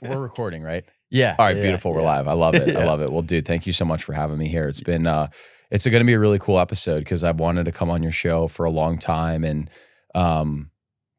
We're recording, right? Yeah. All right, beautiful. We're live. I love it. I Yeah. love it. Well, dude, thank you so much for having me here. It's been, it's going to be a really cool episode because I've wanted to come on your show for a long time, and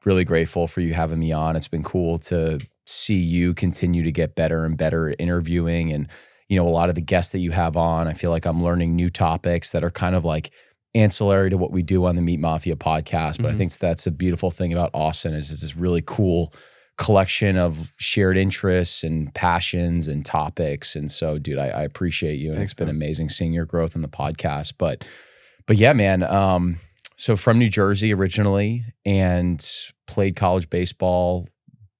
really grateful for you having me on. It's been cool to see you continue to get better and better at interviewing, and a lot of the guests that you have on, I feel like I'm learning new topics that are kind of like ancillary to what we do on the Meat Mafia podcast. But I think that's a beautiful thing about Austin is it's this really cool collection of shared interests and passions and topics. And so, dude, I appreciate you. And Thanks, it's been man. amazing seeing your growth in the podcast. But yeah, man. So from New Jersey originally, and played college baseball.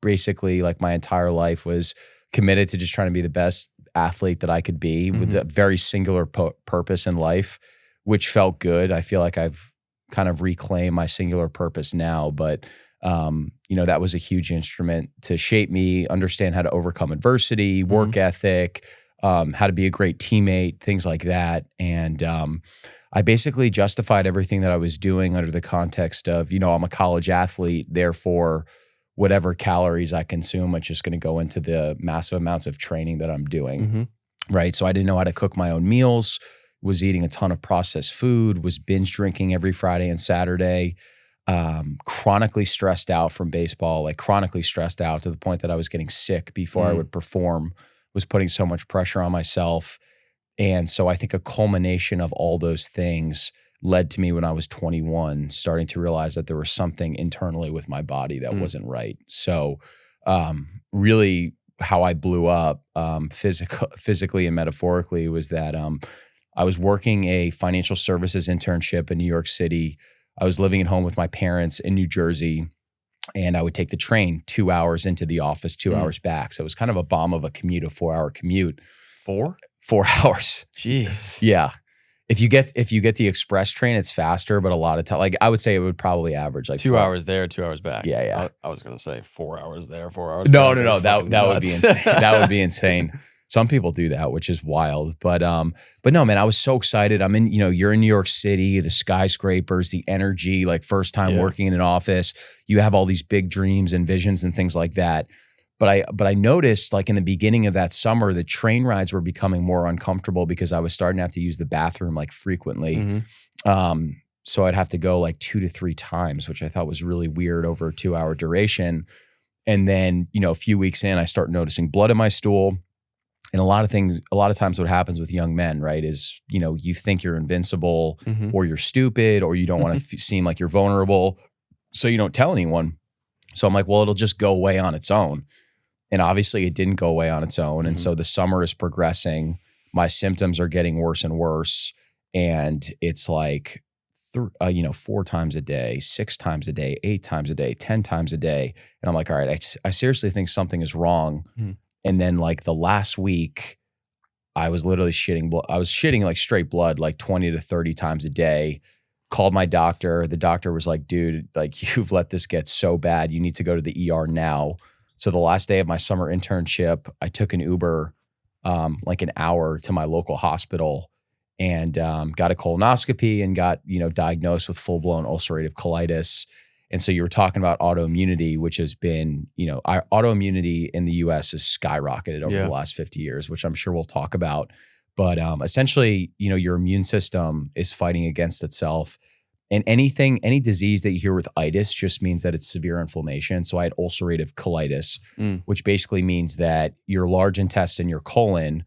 Basically, like my entire life was committed to just trying to be the best athlete that I could be with a very singular purpose in life, which felt good. I feel like I've kind of reclaimed my singular purpose now, but that was a huge instrument to shape me, understand how to overcome adversity, work ethic, how to be a great teammate, things like that. And I basically justified everything that I was doing under the context of, I'm a college athlete, therefore whatever calories I consume, it's just going to go into the massive amounts of training that I'm doing, right? So I didn't know how to cook my own meals, was eating a ton of processed food, was binge drinking every Friday and Saturday, chronically stressed out from baseball, like chronically stressed out to the point that I was getting sick before I would perform, was putting so much pressure on myself. And so I think a culmination of all those things led to me when I was 21, starting to realize that there was something internally with my body that wasn't right. So really how I blew up physically and metaphorically was that I was working a financial services internship in New York City. I was living at home with my parents in New Jersey, and I would take the train 2 hours into the office, 2 hours back. So it was kind of a bomb of a commute, a 4-hour commute. 4 hours. Jeez. Yeah. If you get the express train, it's faster, but a lot of time, like I would say it would probably average like 2 hours there, 2 hours back. Yeah. I was gonna say 4 hours there, 4 hours. No. back. That would be insane. That would be insane. Some people do that, which is wild. But no, man, I was so excited. I'm in, you're in New York City, the skyscrapers, the energy, like first time working in an office. You have all these big dreams and visions and things like that. But I noticed, like in the beginning of that summer, the train rides were becoming more uncomfortable because I was starting to have to use the bathroom like frequently. So I'd have to go like 2 to 3 times, which I thought was really weird over a 2-hour duration. And then, a few weeks in, I start noticing blood in my stool. And a lot of times what happens with young men, right, is, you think you're invincible or you're stupid or you don't want to seem like you're vulnerable. So you don't tell anyone. So I'm like, well, it'll just go away on its own. And obviously it didn't go away on its own. And so the summer is progressing. My symptoms are getting worse and worse. And it's like, 4 times a day, 6 times a day, 8 times a day, 10 times a day. And I'm like, all right, I seriously think something is wrong. And then like the last week, I was literally shitting blood. I was shitting like straight blood, like 20 to 30 times a day. Called my doctor. The doctor was like, dude, like you've let this get so bad. You need to go to the ER now. So the last day of my summer internship, I took an Uber like an hour to my local hospital and got a colonoscopy and got, diagnosed with full-blown ulcerative colitis. And so you were talking about autoimmunity, which has been, autoimmunity in the US has skyrocketed over the last 50 years, which I'm sure we'll talk about. But essentially, your immune system is fighting against itself. And any disease that you hear with itis just means that it's severe inflammation. So I had ulcerative colitis, which basically means that your large intestine, your colon,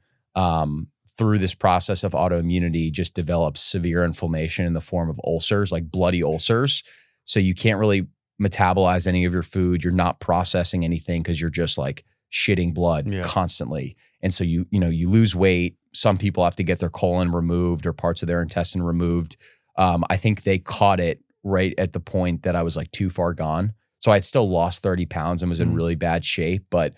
through this process of autoimmunity, just develops severe inflammation in the form of ulcers, like bloody ulcers. So you can't really metabolize any of your food. You're not processing anything because you're just like shitting blood constantly. And so you lose weight. Some people have to get their colon removed or parts of their intestine removed. I think they caught it right at the point that I was like too far gone. So I had still lost 30 pounds and was in really bad shape. But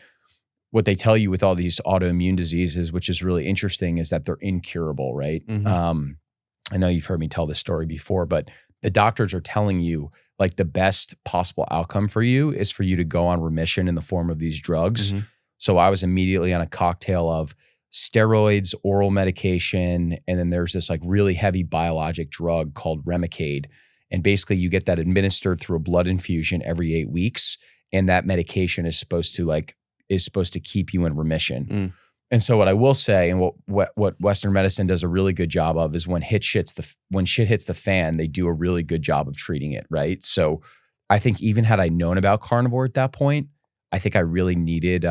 what they tell you with all these autoimmune diseases, which is really interesting, is that they're incurable, right? I know you've heard me tell this story before, but the doctors are telling you like the best possible outcome for you is for you to go on remission in the form of these drugs. So I was immediately on a cocktail of steroids, oral medication, and then there's this like really heavy biologic drug called Remicade. And basically you get that administered through a blood infusion every 8 weeks. And that medication is supposed to like is supposed to keep you in remission. Mm. And so what I will say, and what Western medicine does a really good job of, is when shit hits the fan, they do a really good job of treating it, right? So I think even had I known about carnivore at that point, I think I really needed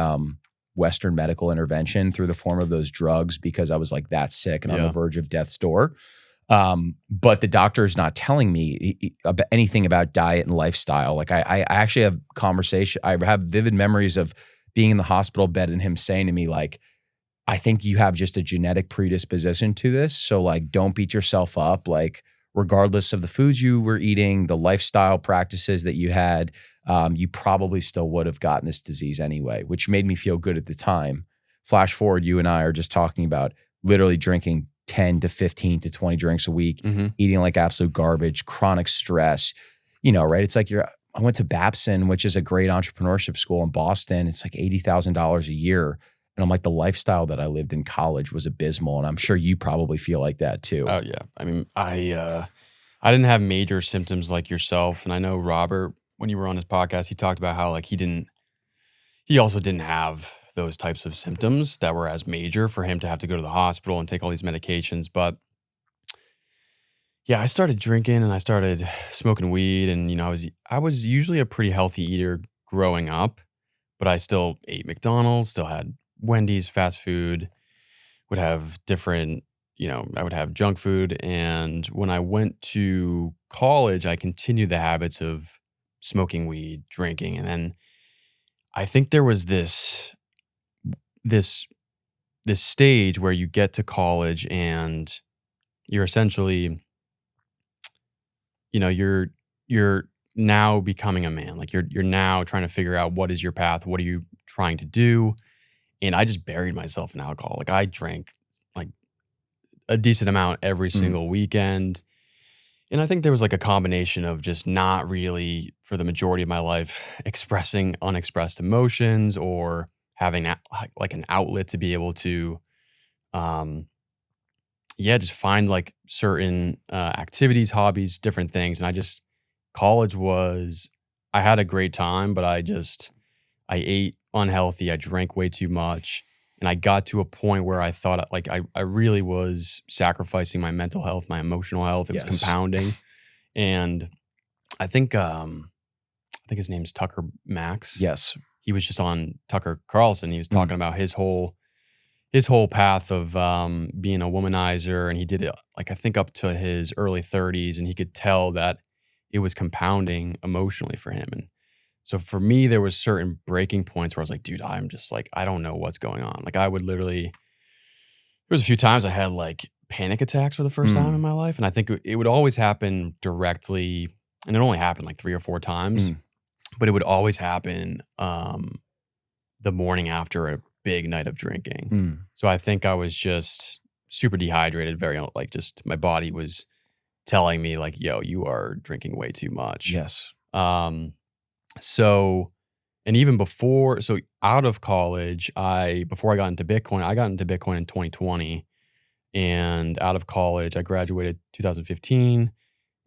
Western medical intervention through the form of those drugs, because I was like that sick and on the verge of death's door. But the doctor is not telling me about anything about diet and lifestyle. Like I actually have I have vivid memories of being in the hospital bed and him saying to me, like, I think you have just a genetic predisposition to this. So like, don't beat yourself up. Like, regardless of the foods you were eating, the lifestyle practices that you had, you probably still would have gotten this disease anyway, which made me feel good at the time. Flash forward, you and I are just talking about literally drinking 10 to 15 to 20 drinks a week, eating like absolute garbage, chronic stress, right? It's like I went to Babson, which is a great entrepreneurship school in Boston. It's like $80,000 a year. And I'm like, the lifestyle that I lived in college was abysmal. And I'm sure you probably feel like that too. Oh yeah. I mean, I didn't have major symptoms like yourself. And I know Robert, when you were on his podcast, he talked about how like he also didn't have those types of symptoms that were as major for him to have to go to the hospital and take all these medications. But yeah, I started drinking and I started smoking weed, and I was usually a pretty healthy eater growing up, but I still ate McDonald's, still had Wendy's, fast food, would have different, I would have junk food. And when I went to college, I continued the habits of smoking weed, drinking. And then I think there was this stage where you get to college and you're essentially, you're now becoming a man. Like you're now trying to figure out what is your path, what are you trying to do. And I just buried myself in alcohol. Like I drank like a decent amount every single weekend. And I think there was like a combination of just not really, for the majority of my life, expressing unexpressed emotions or having like an outlet to be able to, just find like certain activities, hobbies, different things. And I had a great time, but I ate unhealthy. I drank way too much. And I got to a point where I thought like I really was sacrificing my mental health, my emotional health. It was compounding. And I think his name's Tucker Max. Yes. He was just on Tucker Carlson. He was talking about his whole path of being a womanizer. And he did it like I think up to his early 30s. And he could tell that it was compounding emotionally for him. And so for me, there was certain breaking points where I was like, dude, I'm just like, I don't know what's going on. Like I would literally, there was a few times I had like panic attacks for the first time in my life. And I think it would always happen directly. And it only happened like 3 or 4 times, but it would always happen the morning after a big night of drinking. So I think I was just super dehydrated, very like just my body was telling me like, yo, you are drinking way too much. Yes. So, and even before, so out of college, before I got into Bitcoin in 2020, and out of college, I graduated 2015.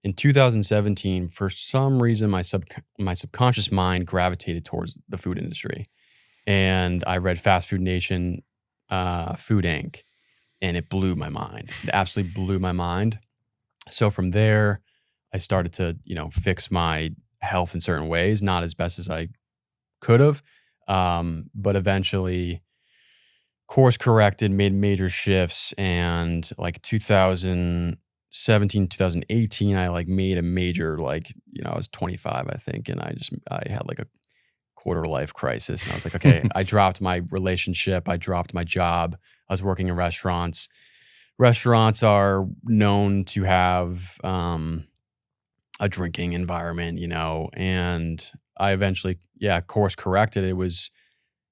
In 2017, for some reason, my subconscious mind gravitated towards the food industry, and I read Fast Food Nation, Food Inc., and it blew my mind. It absolutely blew my mind. So from there, I started to, fix my health in certain ways, not as best as I could have, but eventually course corrected, made major shifts, and like 2017, 2018, I like made a major I was 25, I think, and I had like a quarter life crisis, and I was like, okay, I dropped my relationship, I dropped my job, I was working in restaurants. Restaurants are known to have a drinking environment, and I eventually, course corrected. It was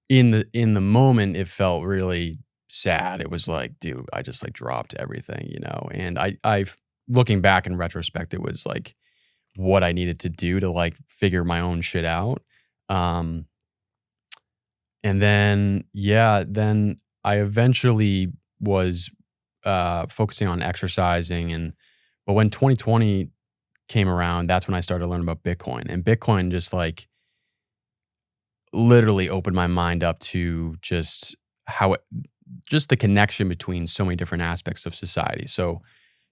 in the moment, it felt really sad. It was like, dude, I just like dropped everything, and I looking back in retrospect, it was like what I needed to do to like figure my own shit out. And then I eventually was focusing on exercising, but when 2020 came around, that's when I started learning about Bitcoin. And Bitcoin just like, literally opened my mind up to just just the connection between so many different aspects of society. So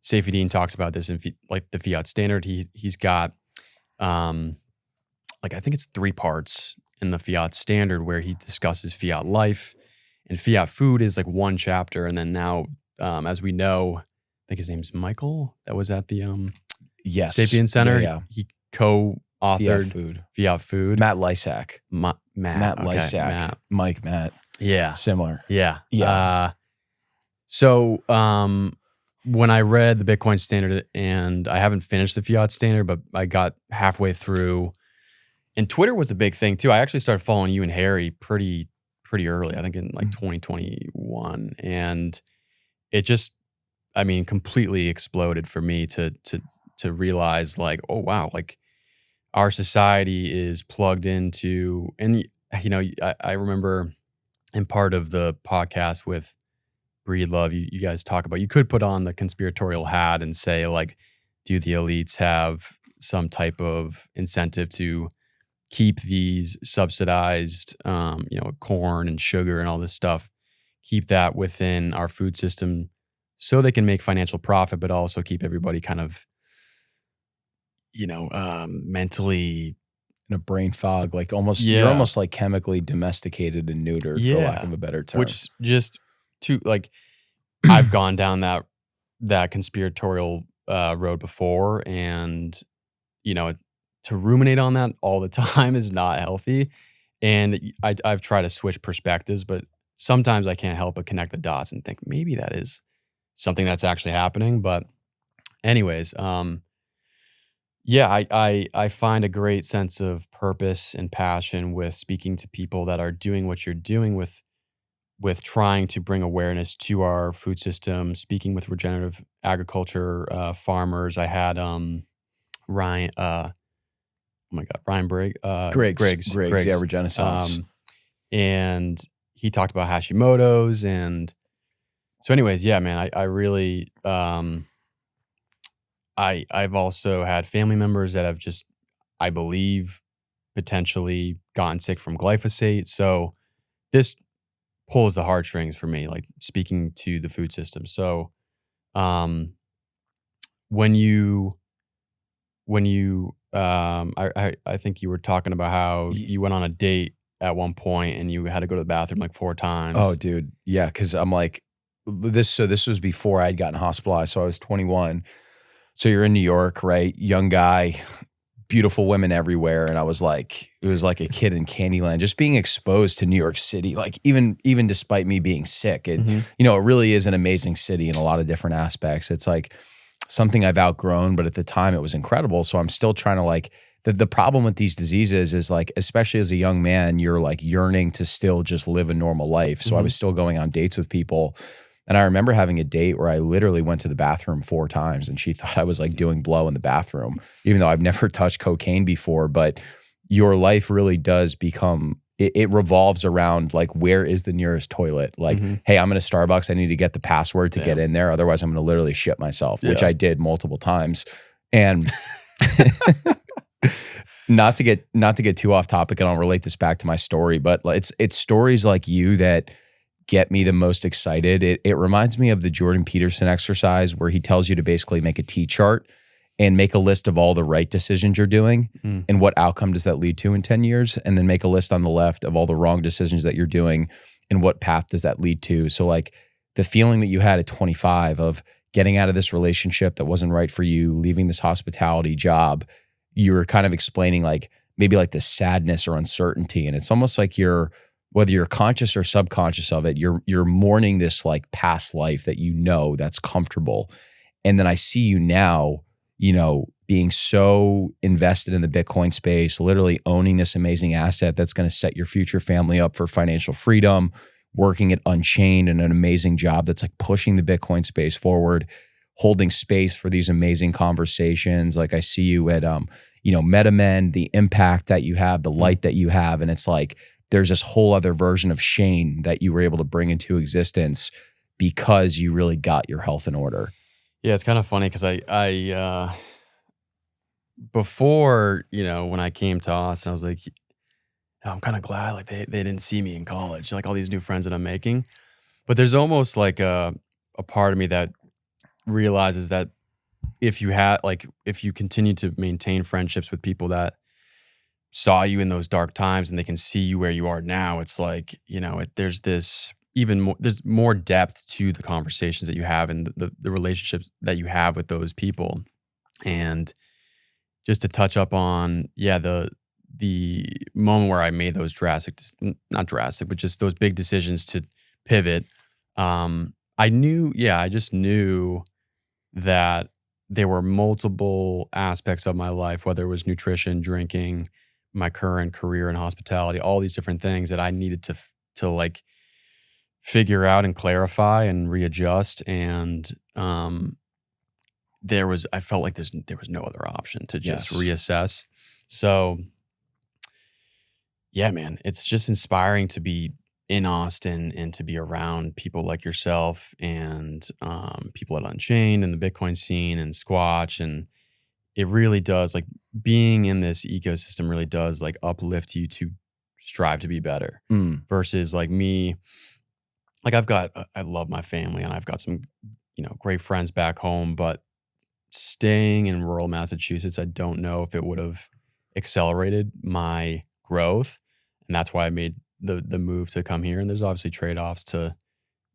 Safety Dean talks about this in like the Fiat Standard. He's got like I think it's 3 parts in the Fiat Standard where he discusses Fiat life, and Fiat food is like 1 chapter. And then now, as we know, I think his name's Michael that was at the Yes. Sapien Center. Yeah. He co-authored Fiat food. Matt Lysak. Matt okay, Lysak. Matt. Yeah. Similar. Yeah. Yeah. So when I read the Bitcoin Standard, and I haven't finished the Fiat Standard, but I got halfway through, and Twitter was a big thing too. I actually started following you and Harry pretty early, I think in like 2021. And it just, I mean, completely exploded for me to realize like, oh wow, like our society is plugged into, and you know, I remember in part of the podcast with Breed Love, you guys talk about, you could put on the conspiratorial hat and say like, do the elites have some type of incentive to keep these subsidized, corn and sugar and all this stuff, keep that within our food system so they can make financial profit, but also keep everybody kind of, mentally in a brain fog, like almost, you're almost like chemically domesticated and neutered, for lack of a better term. Which just like, I've gone down that conspiratorial road before, and to ruminate on that all the time is not healthy. And I've tried to switch perspectives, but sometimes I can't help but connect the dots and think maybe that is something that's actually happening. But anyways, I find a great sense of purpose and passion with speaking to people that are doing what you're doing with trying to bring awareness to our food system, speaking with regenerative agriculture farmers. I had Ryan Griggs, yeah, Regenaissance. And he talked about Hashimoto's, and so anyways, yeah, man, I really, I've also had family members that have just, I believe, potentially gotten sick from glyphosate. So this pulls the heartstrings for me, like speaking to the food system. So, when you I think you were talking about how you went on a date at one point and you had to go to the bathroom like 4 times. Oh, dude. Yeah. Cause I'm like, this was before I'd gotten hospitalized. So I was 21. So you're in New York, right? Young guy, beautiful women everywhere. And I was like, it was like a kid in Candyland, just being exposed to New York City. Like even despite me being sick, it really is an amazing city in a lot of different aspects. It's like something I've outgrown, but at the time it was incredible. So I'm still trying to like, the problem with these diseases is like, especially as a young man, you're like yearning to still just live a normal life. So I was still going on dates with people. And I remember having a date where I literally went to the bathroom 4 times and she thought I was like doing blow in the bathroom, even though I've never touched cocaine before. But your life really does become, it revolves around like, where is the nearest toilet? Like, hey, I'm in a Starbucks. I need to get the password to get in there. Otherwise I'm going to literally shit myself, which I did multiple times. And not to get too off topic, and I'll relate this back to my story, but it's stories like you that get me the most excited. It reminds me of the Jordan Peterson exercise where he tells you to basically make a T-chart and make a list of all the right decisions you're doing and what outcome does that lead to in 10 years. And then make a list on the left of all the wrong decisions that you're doing and what path does that lead to. So like the feeling that you had at 25 of getting out of this relationship that wasn't right for you, leaving this hospitality job, you were kind of explaining like maybe like the sadness or uncertainty. And it's almost like whether you're conscious or subconscious of it, you're mourning this like past life that that's comfortable. And then I see you now, being so invested in the Bitcoin space, literally owning this amazing asset that's going to set your future family up for financial freedom, working at Unchained and an amazing job that's like pushing the Bitcoin space forward, holding space for these amazing conversations. Like I see you at, MetaMen, the impact that you have, the light that you have. And it's like, there's this whole other version of Shane that you were able to bring into existence because you really got your health in order. Yeah, it's kind of funny because I before, when I came to Austin, I was like, I'm kind of glad like they didn't see me in college, like all these new friends that I'm making. But there's almost like a part of me that realizes that if you continue to maintain friendships with people that saw you in those dark times and they can see you where you are now, it's like, there's this there's more depth to the conversations that you have and the relationships that you have with those people. And just to touch up on, the moment where I made those not drastic, but just those big decisions to pivot, I just knew that there were multiple aspects of my life, whether it was nutrition, drinking, my current career in hospitality, all these different things that I needed to like figure out and clarify and readjust. And I felt like there was no other option to just reassess. So yeah, man, it's just inspiring to be in Austin and to be around people like yourself and people at Unchained and the Bitcoin scene and Squatch. And it really does, like, being in this ecosystem really does like uplift you to strive to be better versus like me. Like I love my family and I've got some, great friends back home, but staying in rural Massachusetts, I don't know if it would have accelerated my growth. And that's why I made the move to come here. And there's obviously trade-offs to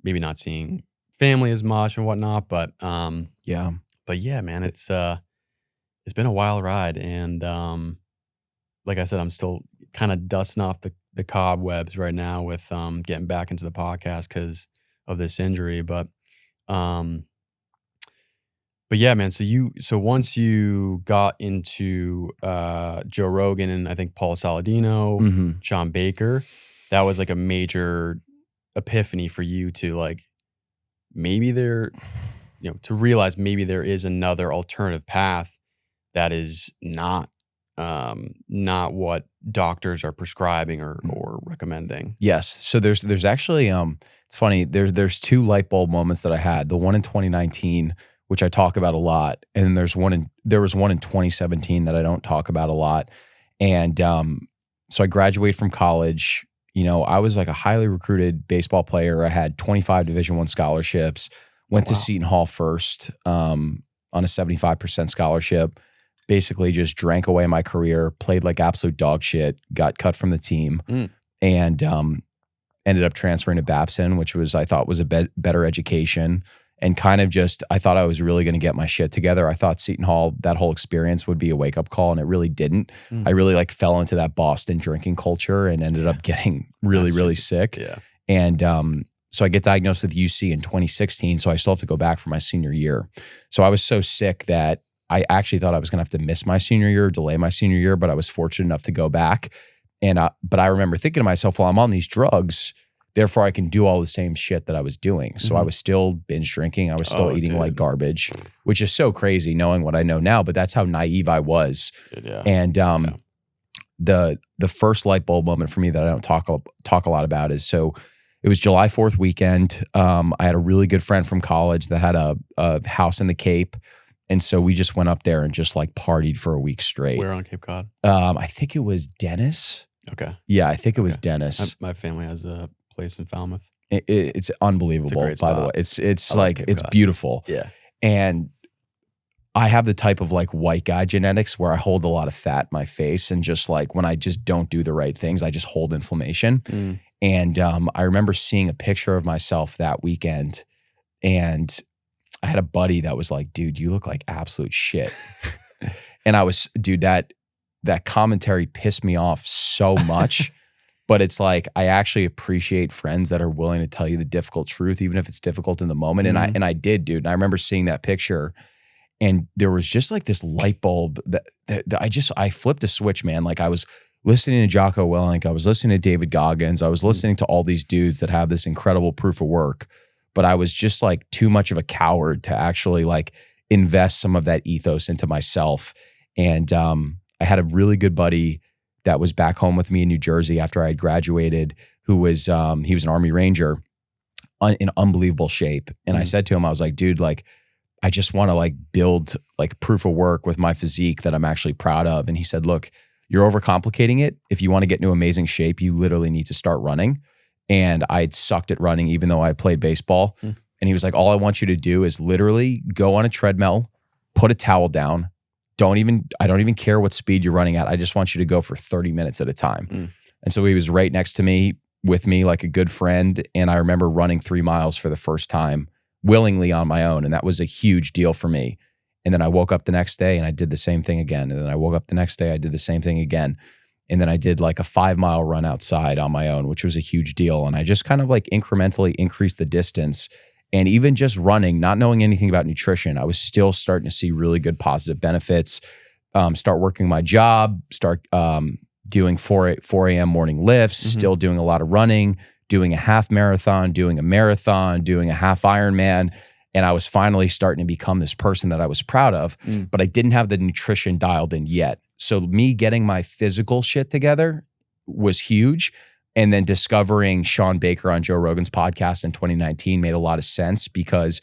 maybe not seeing family as much and whatnot, but yeah, man, it's been a wild ride. And like I said, I'm still kind of dusting off the cobwebs right now with getting back into the podcast because of this injury. But yeah, man. So once you got into Joe Rogan and I think Paul Saladino, Sean Baker, that was like a major epiphany for you to like maybe to realize maybe there is another alternative path that is not what doctors are prescribing or recommending. Yes. So there's actually it's funny. There's two light bulb moments that I had. The one in 2019, which I talk about a lot, and then there was one in 2017 that I don't talk about a lot. And so I graduated from college. I was like a highly recruited baseball player. I had 25 Division I scholarships. Went to Seton Hall first on a 75% scholarship. Basically just drank away my career, played like absolute dog shit, got cut from the team, and ended up transferring to Babson, which I thought was a better education. And kind of just, I thought I was really going to get my shit together. I thought Seton Hall, that whole experience would be a wake-up call, and it really didn't. I really like fell into that Boston drinking culture and ended up getting really, really sick. Yeah. And so I get diagnosed with UC in 2016, so I still have to go back for my senior year. So I was so sick that I actually thought I was going to have to miss my senior year or delay my senior year, but I was fortunate enough to go back. And but I remember thinking to myself, well, I'm on these drugs, therefore I can do all the same shit that I was doing. So I was still binge drinking. I was still eating like garbage, which is so crazy knowing what I know now, but that's how naive I was. And the first light bulb moment for me that I don't talk a lot about is, so it was July 4th weekend. I had a really good friend from college that had a house in the Cape. And so we just went up there and just like partied for a week straight. Where on Cape Cod? I think it was Dennis. Okay. Yeah, I think it was Dennis. My family has a place in Falmouth. It's unbelievable, by the way. It's like, it's beautiful. Yeah. And I have the type of like white guy genetics where I hold a lot of fat in my face, and just like when I just don't do the right things, I just hold inflammation. And I remember seeing a picture of myself that weekend, and I had a buddy that was like, dude, you look like absolute shit. And I was, dude, that commentary pissed me off so much. But it's like, I actually appreciate friends that are willing to tell you the difficult truth, even if it's difficult in the moment. And I did, dude. And I remember seeing that picture, and there was just like this light bulb that I flipped a switch, man. Like I was listening to Jocko Willink, I was listening to David Goggins, I was listening to all these dudes that have this incredible proof of work. But I was just like too much of a coward to actually like invest some of that ethos into myself. And I had a really good buddy that was back home with me in New Jersey after I had graduated, who was, he was an Army Ranger in unbelievable shape. And I said to him, I was like, dude, like, I just want to like build like proof of work with my physique that I'm actually proud of. And he said, look, you're overcomplicating it. If you want to get into amazing shape, you literally need to start running. And I'd sucked at running, even though I played baseball. And he was like, all I want you to do is literally go on a treadmill, put a towel down. I don't even care what speed you're running at. I just want you to go for 30 minutes at a time. And so he was right next to me, with me, like a good friend. And I remember running 3 miles for the first time willingly on my own. And that was a huge deal for me. And then I woke up the next day and I did the same thing again. And then I woke up the next day, I did the same thing again. And then I did like a 5-mile run outside on my own, which was a huge deal. And I just kind of like incrementally increased the distance. And even just running, not knowing anything about nutrition, I was still starting to see really good positive benefits. Start working my job, start doing 4 a.m. morning lifts, still doing a lot of running, doing a half marathon, doing a marathon, doing a half Ironman. And I was finally starting to become this person that I was proud of, but I didn't have the nutrition dialed in yet. So me getting my physical shit together was huge. And then discovering Sean Baker on Joe Rogan's podcast in 2019 made a lot of sense, because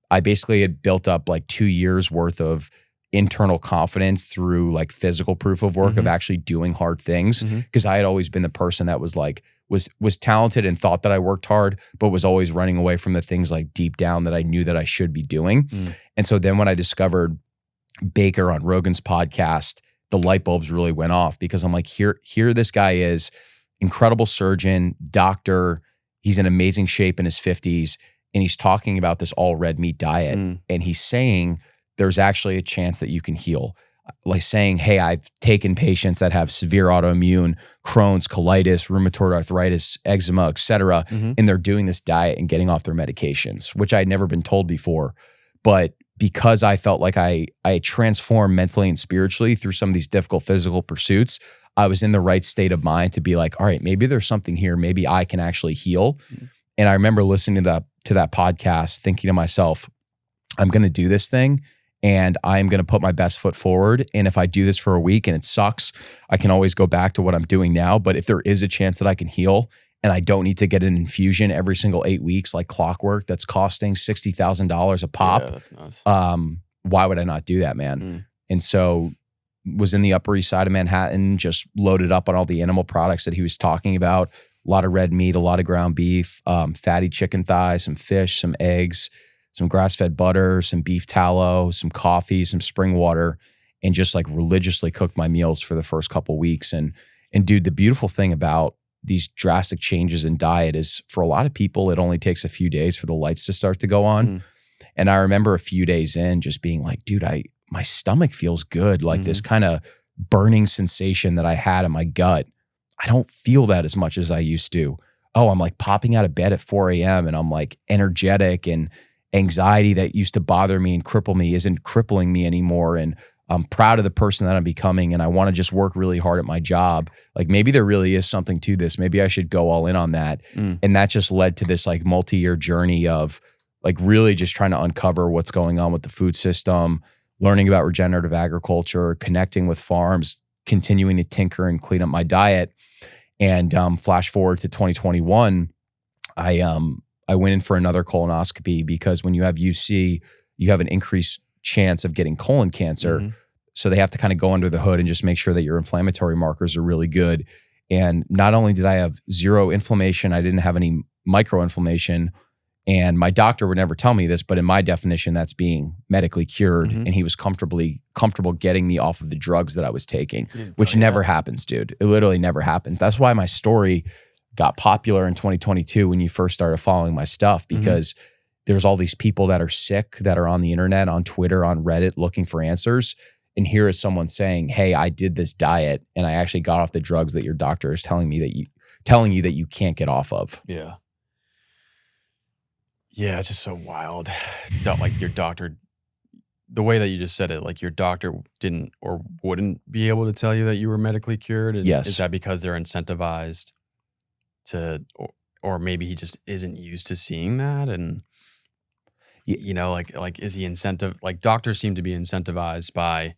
I basically had built up like 2 years worth of internal confidence through like physical proof of work of actually doing hard things. Because I had always been the person that was like, was talented and thought that I worked hard, but was always running away from the things like deep down that I knew that I should be doing. And so then when I discovered Baker on Rogan's podcast, the light bulbs really went off, because I'm like, here this guy is, incredible surgeon, doctor. He's in amazing shape in his 50s. And he's talking about this all red meat diet. And he's saying there's actually a chance that you can heal. Like saying, hey, I've taken patients that have severe autoimmune, Crohn's, colitis, rheumatoid arthritis, eczema, et cetera. And they're doing this diet and getting off their medications, which I'd never been told before. But because I felt like I transformed mentally and spiritually through some of these difficult physical pursuits, I was in the right state of mind to be like, all right, maybe there's something here. Maybe I can actually heal. And I remember listening to that podcast, thinking to myself, I'm going to do this thing and I'm going to put my best foot forward. And if I do this for a week and it sucks, I can always go back to what I'm doing now. But if there is a chance that I can heal and I don't need to get an infusion every single 8 weeks, like clockwork, that's costing $60,000 a pop. Yeah, that's nuts. Why would I not do that, man? And so was in the Upper East Side of Manhattan, just loaded up on all the animal products that he was talking about. A lot of red meat, a lot of ground beef, fatty chicken thighs, some fish, some eggs, some grass-fed butter, some beef tallow, some coffee, some spring water, and just like religiously cooked my meals for the first couple weeks. And dude, the beautiful thing about these drastic changes in diet is, for a lot of people, it only takes a few days for the lights to start to go on. And I remember a few days in just being like, dude, my stomach feels good. Like this kind of burning sensation that I had in my gut, I don't feel that as much as I used to. Oh, I'm like popping out of bed at 4 a.m. and I'm like energetic, and anxiety that used to bother me and cripple me isn't crippling me anymore. And I'm proud of the person that I'm becoming, and I want to just work really hard at my job. Like maybe there really is something to this. Maybe I should go all in on that. And that just led to this like multi-year journey of like really just trying to uncover what's going on with the food system, learning about regenerative agriculture, connecting with farms, continuing to tinker and clean up my diet. And flash forward to 2021, I went in for another colonoscopy, because when you have UC, you have an increased chance of getting colon cancer. So they have to kind of go under the hood and just make sure that your inflammatory markers are really good. And not only did I have zero inflammation, I didn't have any microinflammation. And my doctor would never tell me this, but in my definition, that's being medically cured. And he was comfortable getting me off of the drugs that I was taking, which never happens, dude. It literally never happens. That's why my story got popular in 2022 when you first started following my stuff, because there's all these people that are sick that are on the internet, on Twitter, on Reddit, looking for answers. And here is someone saying, hey, I did this diet and I actually got off the drugs that your doctor is telling you that you can't get off of. Yeah. Yeah, it's just so wild. Like your doctor, the way that you just said it, like your doctor didn't or wouldn't be able to tell you that you were medically cured. And Yes. Is that because they're incentivized to, or maybe he just isn't used to seeing that? And, you know, like is he like doctors seem to be incentivized by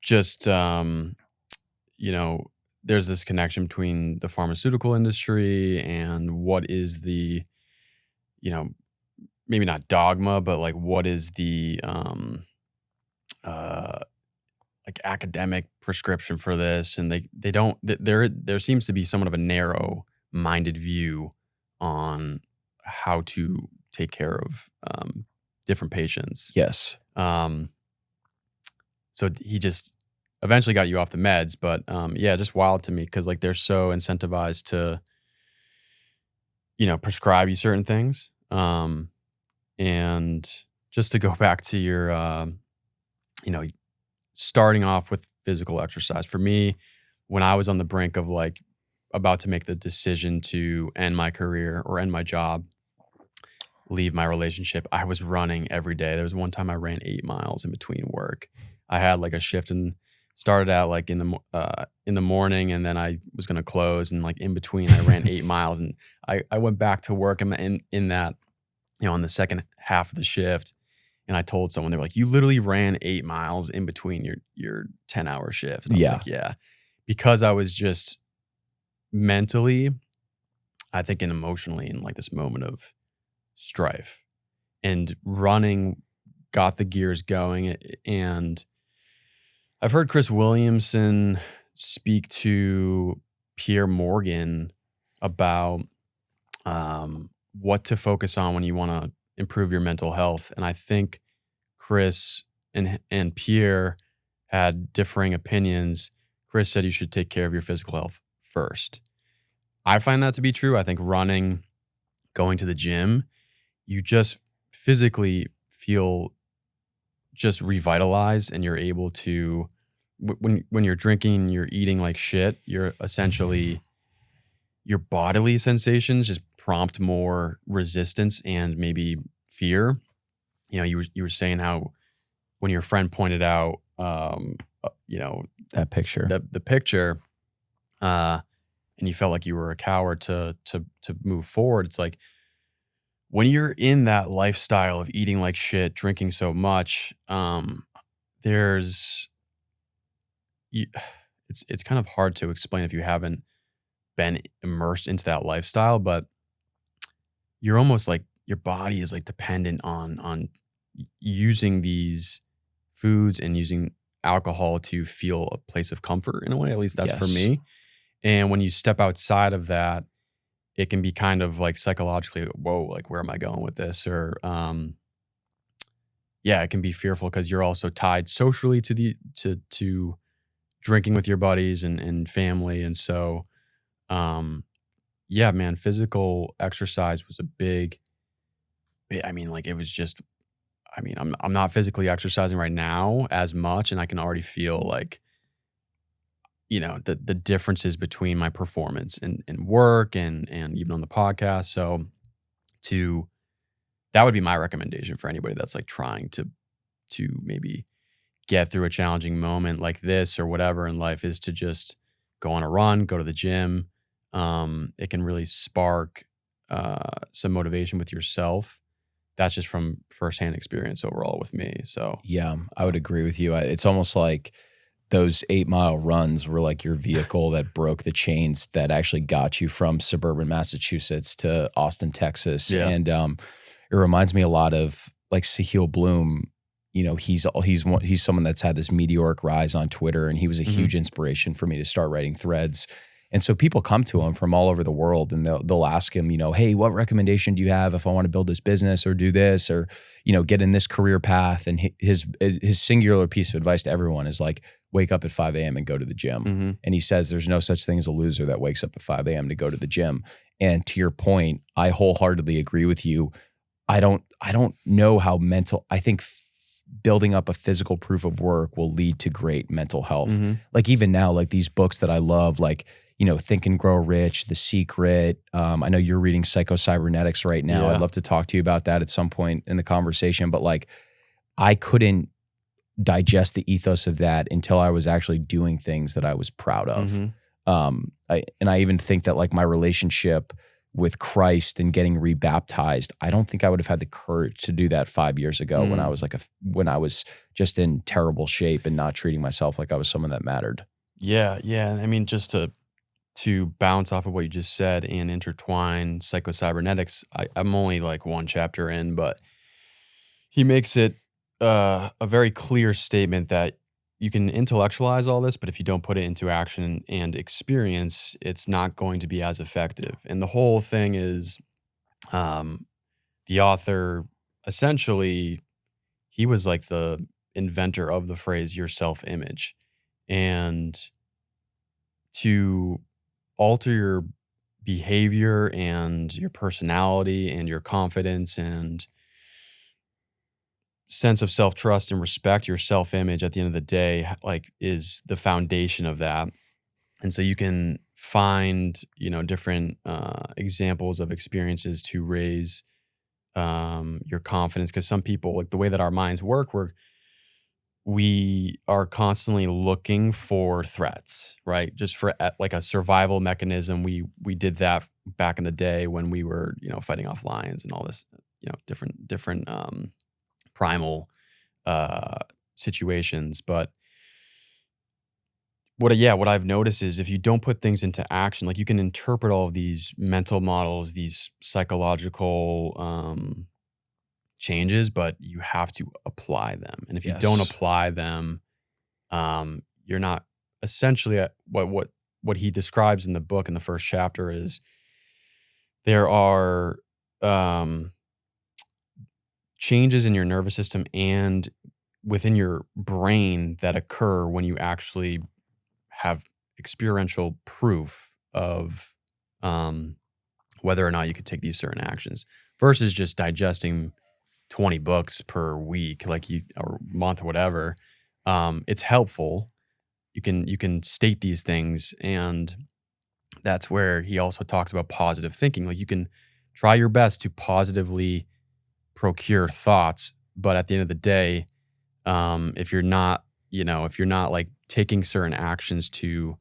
just, you know, there's this connection between the pharmaceutical industry and what is the, you know, maybe not dogma, but like what is the like academic prescription for this, and they don't. There seems to be somewhat of a narrow-minded view on how to take care of different patients. Yes. So he just eventually got you off the meds, but yeah, just wild to me because like they're so incentivized to, prescribe you certain things. And just to go back to your, starting off with physical exercise. For me, when I was on the brink of like about to make the decision to end my career or end my job, leave my relationship, I was running every day. There was one time I ran 8 miles in between work. I had like a shift and started out like in the morning, and then I was going to close, and like in between I ran 8 miles, and I went back to work in that, in the second half of the shift. And I told someone, they were like, you literally ran 8 miles in between your 10-hour shift. And I was like, yeah, because I was just mentally, I think, and emotionally in like this moment of strife, and running got the gears going. And I've heard Chris Williamson speak to Pierre Morgan about what to focus on when you want to improve your mental health. And I think Chris and Pierre had differing opinions. Chris said you should take care of your physical health first. I find that to be true. I think running, going to the gym, you just physically feel just revitalized, and you're able to, when you're drinking, you're eating like shit, you're essentially, your bodily sensations just prompt more resistance and maybe fear. You were saying how when your friend pointed out, that picture, the picture, and you felt like you were a coward to move forward. It's like when you're in that lifestyle of eating like shit, drinking so much, it's kind of hard to explain if you haven't been immersed into that lifestyle, but you're almost like your body is like dependent on using these foods and using alcohol to feel a place of comfort in a way. At least that's for me. And when you step outside of that, it can be kind of like psychologically, whoa, like where am I going with this? Or it can be fearful because you're also tied socially to drinking with your buddies and family. And so man, physical exercise was a big, it was just, I'm not physically exercising right now as much, and I can already feel like, the differences between my performance and work and even on the podcast. So that would be my recommendation for anybody that's like trying to maybe get through a challenging moment like this or whatever in life, is to just go on a run, go to the gym. It can really spark some motivation with yourself. That's just from firsthand experience overall with me. So yeah, I would agree with you. It's almost like those 8-mile runs were like your vehicle that broke the chains that actually got you from suburban Massachusetts to Austin, Texas. Yeah. And it reminds me a lot of like Sahil Bloom. He's someone that's had this meteoric rise on Twitter, and he was a huge inspiration for me to start writing threads. And so people come to him from all over the world, and they'll ask him, hey, what recommendation do you have if I want to build this business or do this or, get in this career path? And his singular piece of advice to everyone is like, wake up at 5 a.m. and go to the gym. And he says there's no such thing as a loser that wakes up at 5 a.m. to go to the gym. And to your point, I wholeheartedly agree with you. I don't know how I think building up a physical proof of work will lead to great mental health. Like even now, like these books that I love, like, Think and Grow Rich, The Secret. I know you're reading Psycho-Cybernetics right now. Yeah. I'd love to talk to you about that at some point in the conversation. But like, I couldn't digest the ethos of that until I was actually doing things that I was proud of. I even think that like my relationship with Christ and getting rebaptized, I don't think I would have had the courage to do that 5 years ago when I was when I was just in terrible shape and not treating myself like I was someone that mattered. Yeah. Just to bounce off of what you just said and intertwine Psycho-Cybernetics, I'm only like one chapter in, but he makes it a very clear statement that you can intellectualize all this, but if you don't put it into action and experience, it's not going to be as effective. And the whole thing is, the author, essentially, he was like the inventor of the phrase "your self-image," and to alter your behavior and your personality and your confidence and sense of self-trust and respect, your self-image at the end of the day, like, is the foundation of that. And so you can find, different examples of experiences to raise your confidence. Because some people, like the way that our minds work, we are constantly looking for threats, right? Just for like a survival mechanism. We did that back in the day when we were, fighting off lions and all this, different primal situations. But what I've noticed is if you don't put things into action, like you can interpret all of these mental models, these psychological changes, but you have to apply them. And if you don't apply them, you're not essentially at what he describes in the book in the first chapter is there are changes in your nervous system and within your brain that occur when you actually have experiential proof of whether or not you could take these certain actions versus just digesting 20 books per week, or month or whatever. It's helpful. You can state these things, and that's where he also talks about positive thinking. Like you can try your best to positively procure thoughts, but at the end of the day, if you're not like taking certain actions to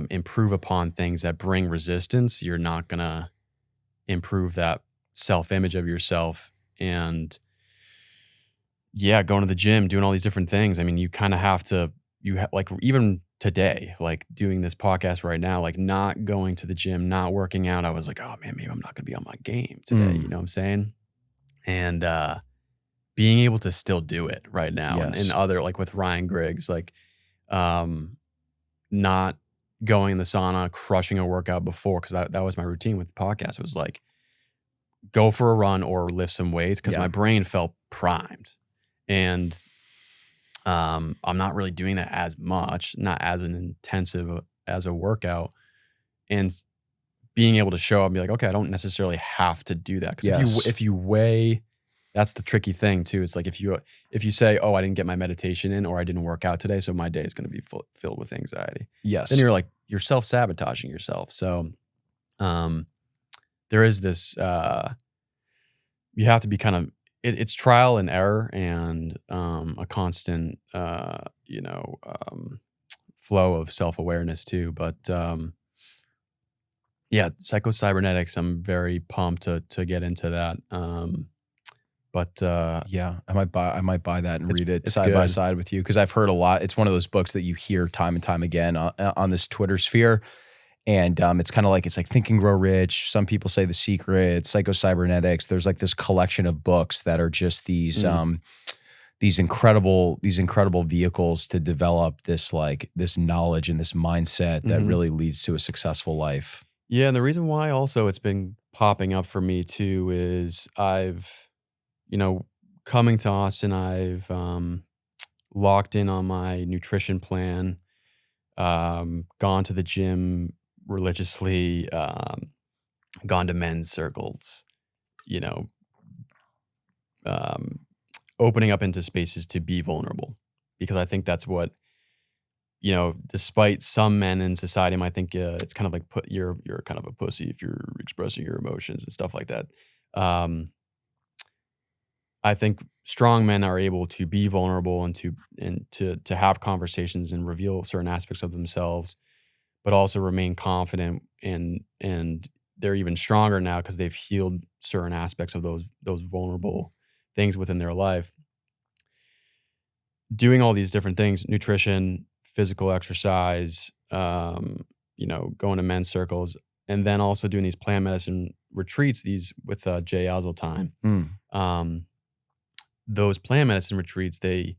improve upon things that bring resistance, you're not gonna improve that self-image of yourself. And going to the gym, doing all these different things. I mean, you kind of have to, like even today, like doing this podcast right now, like not going to the gym, not working out. I was like, oh man, maybe I'm not going to be on my game today. You know what I'm saying? And being able to still do it right now. And other, like with Ryan Griggs, like not going in the sauna, crushing a workout before, because that was my routine with the podcast. It was like, go for a run or lift some weights because my brain felt primed. And I'm not really doing that as much, not as an intensive as a workout. And being able to show up and be like, okay, I don't necessarily have to do that. Because if you weigh, that's the tricky thing too. It's like if you say, oh, I didn't get my meditation in or I didn't work out today, so my day is going to be filled with anxiety. Then you're self-sabotaging yourself. So there is this, you have to be kind of, it's trial and error and a constant, flow of self-awareness too. But psycho-cybernetics, I'm very pumped to get into that. I might buy that and read it side by side with you because I've heard a lot. It's one of those books that you hear time and time again on this Twitter sphere. And it's kind of like, it's like Think and Grow Rich. Some people say The Secret, Psycho-Cybernetics. There's like this collection of books that are just these incredible vehicles to develop this knowledge and this mindset that really leads to a successful life. Yeah, and the reason why also it's been popping up for me too is I've, coming to Austin, I've locked in on my nutrition plan, gone to the gym religiously, gone to men's circles, opening up into spaces to be vulnerable, because I think that's what, despite some men in society might think it's kind of like you're kind of a pussy if you're expressing your emotions and stuff like that. I think strong men are able to be vulnerable and to have conversations and reveal certain aspects of themselves, but also remain confident, and they're even stronger now because they've healed certain aspects of those vulnerable things within their life. Doing all these different things, nutrition, physical exercise, going to men's circles, and then also doing these plant medicine retreats, these with Jay Azeltine. Those plant medicine retreats, they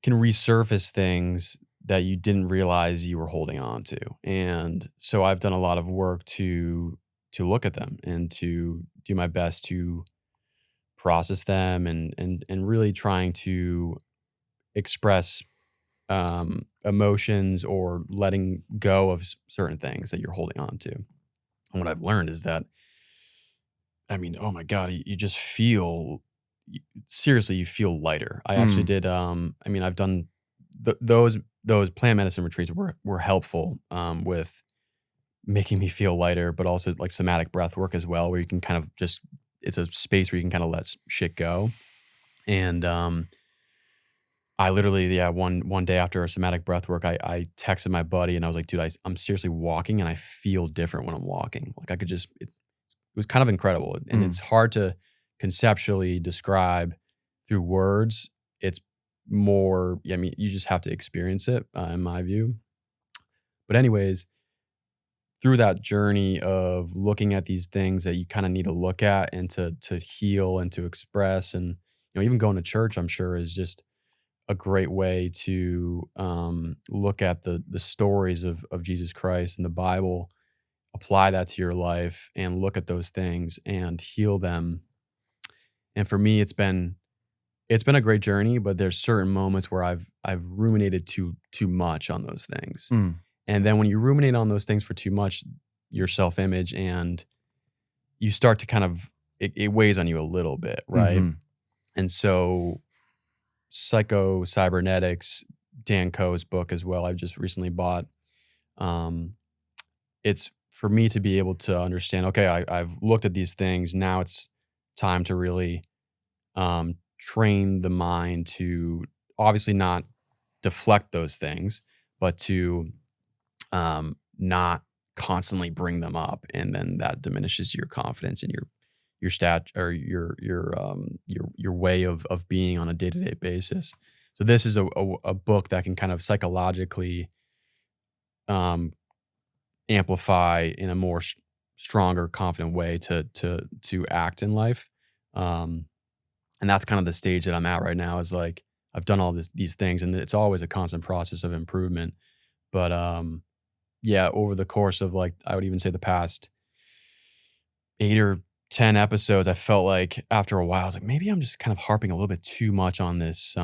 can resurface things that you didn't realize you were holding on to. And so I've done a lot of work to look at them and to do my best to process them and really trying to express emotions or letting go of certain things that you're holding on to. And what I've learned is that, I mean, oh my God, you just feel, seriously, you feel lighter. I actually did, I've done those plant medicine retreats were helpful with making me feel lighter, but also like somatic breath work as well, where you can kind of just, it's a space where you can kind of let shit go. And I literally, one day after a somatic breath work, I texted my buddy and I was like, dude, I'm seriously walking and I feel different when I'm walking. Like I could just, it was kind of incredible. And it's hard to conceptually describe through words. It's more, I mean, you just have to experience it, in my view. But anyways, through that journey of looking at these things that you kind of need to look at and to heal and to express, and even going to church, I'm sure, is just a great way to look at the stories of Jesus Christ and the Bible, apply that to your life, and look at those things and heal them. And for me, it's been a great journey, but there's certain moments where I've ruminated too much on those things. And then when you ruminate on those things for too much, your self-image, and you start to kind of, it weighs on you a little bit, right? And so Psycho-Cybernetics, Dan Koh's book as well, I've just recently bought. It's for me to be able to understand, okay, I've looked at these things. Now it's time to really train the mind to obviously not deflect those things, but to not constantly bring them up, and then that diminishes your confidence and your stat or your way of being on a day-to-day basis. So this is a book that can kind of psychologically amplify in a more stronger, confident way to act in life. And that's kind of the stage that I'm at right now, is like, I've done all these things, and it's always a constant process of improvement. But over the course of, like, I would even say the past 8 or 10 episodes, I felt like after a while, I was like, maybe I'm just kind of harping a little bit too much on this.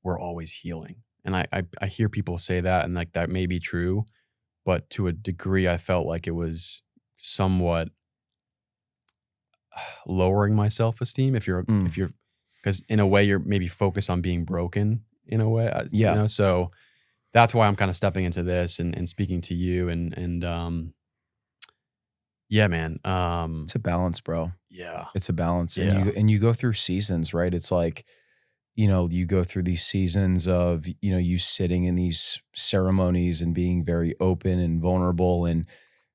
We're always healing. And I hear people say that, and like that may be true, but to a degree, I felt like it was somewhat lowering my self-esteem. If you're, because in a way you're maybe focused on being broken in a way. So that's why I'm kind of stepping into this and speaking to you and yeah, man. It's a balance, bro. Yeah. It's a balance. And you go through seasons, right? It's like, you go through these seasons of, you sitting in these ceremonies and being very open and vulnerable and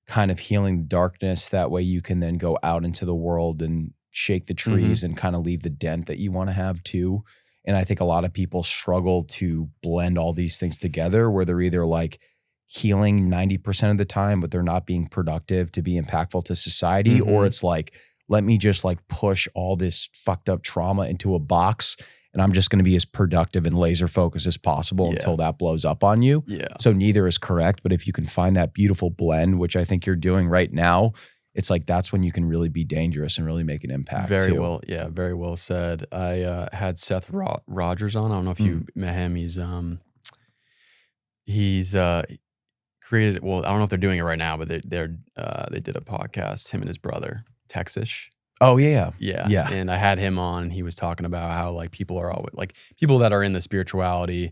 kind of healing the darkness. That way you can then go out into the world and shake the trees and kind of leave the dent that you want to have too. And I think a lot of people struggle to blend all these things together, where they're either like healing 90% of the time, but they're not being productive to be impactful to society. Or it's like, let me just like push all this fucked up trauma into a box, and I'm just going to be as productive and laser focused as possible until that blows up on you. So neither is correct. But if you can find that beautiful blend, which I think you're doing right now, it's like, that's when you can really be dangerous and really make an impact. Very well said. I had Seth Rogers on. I don't know if you met him. He's created, well, I don't know if they're doing it right now, but they did a podcast, him and his brother, Texas. Oh yeah. And I had him on, and he was talking about how like people are always like, people that are in the spirituality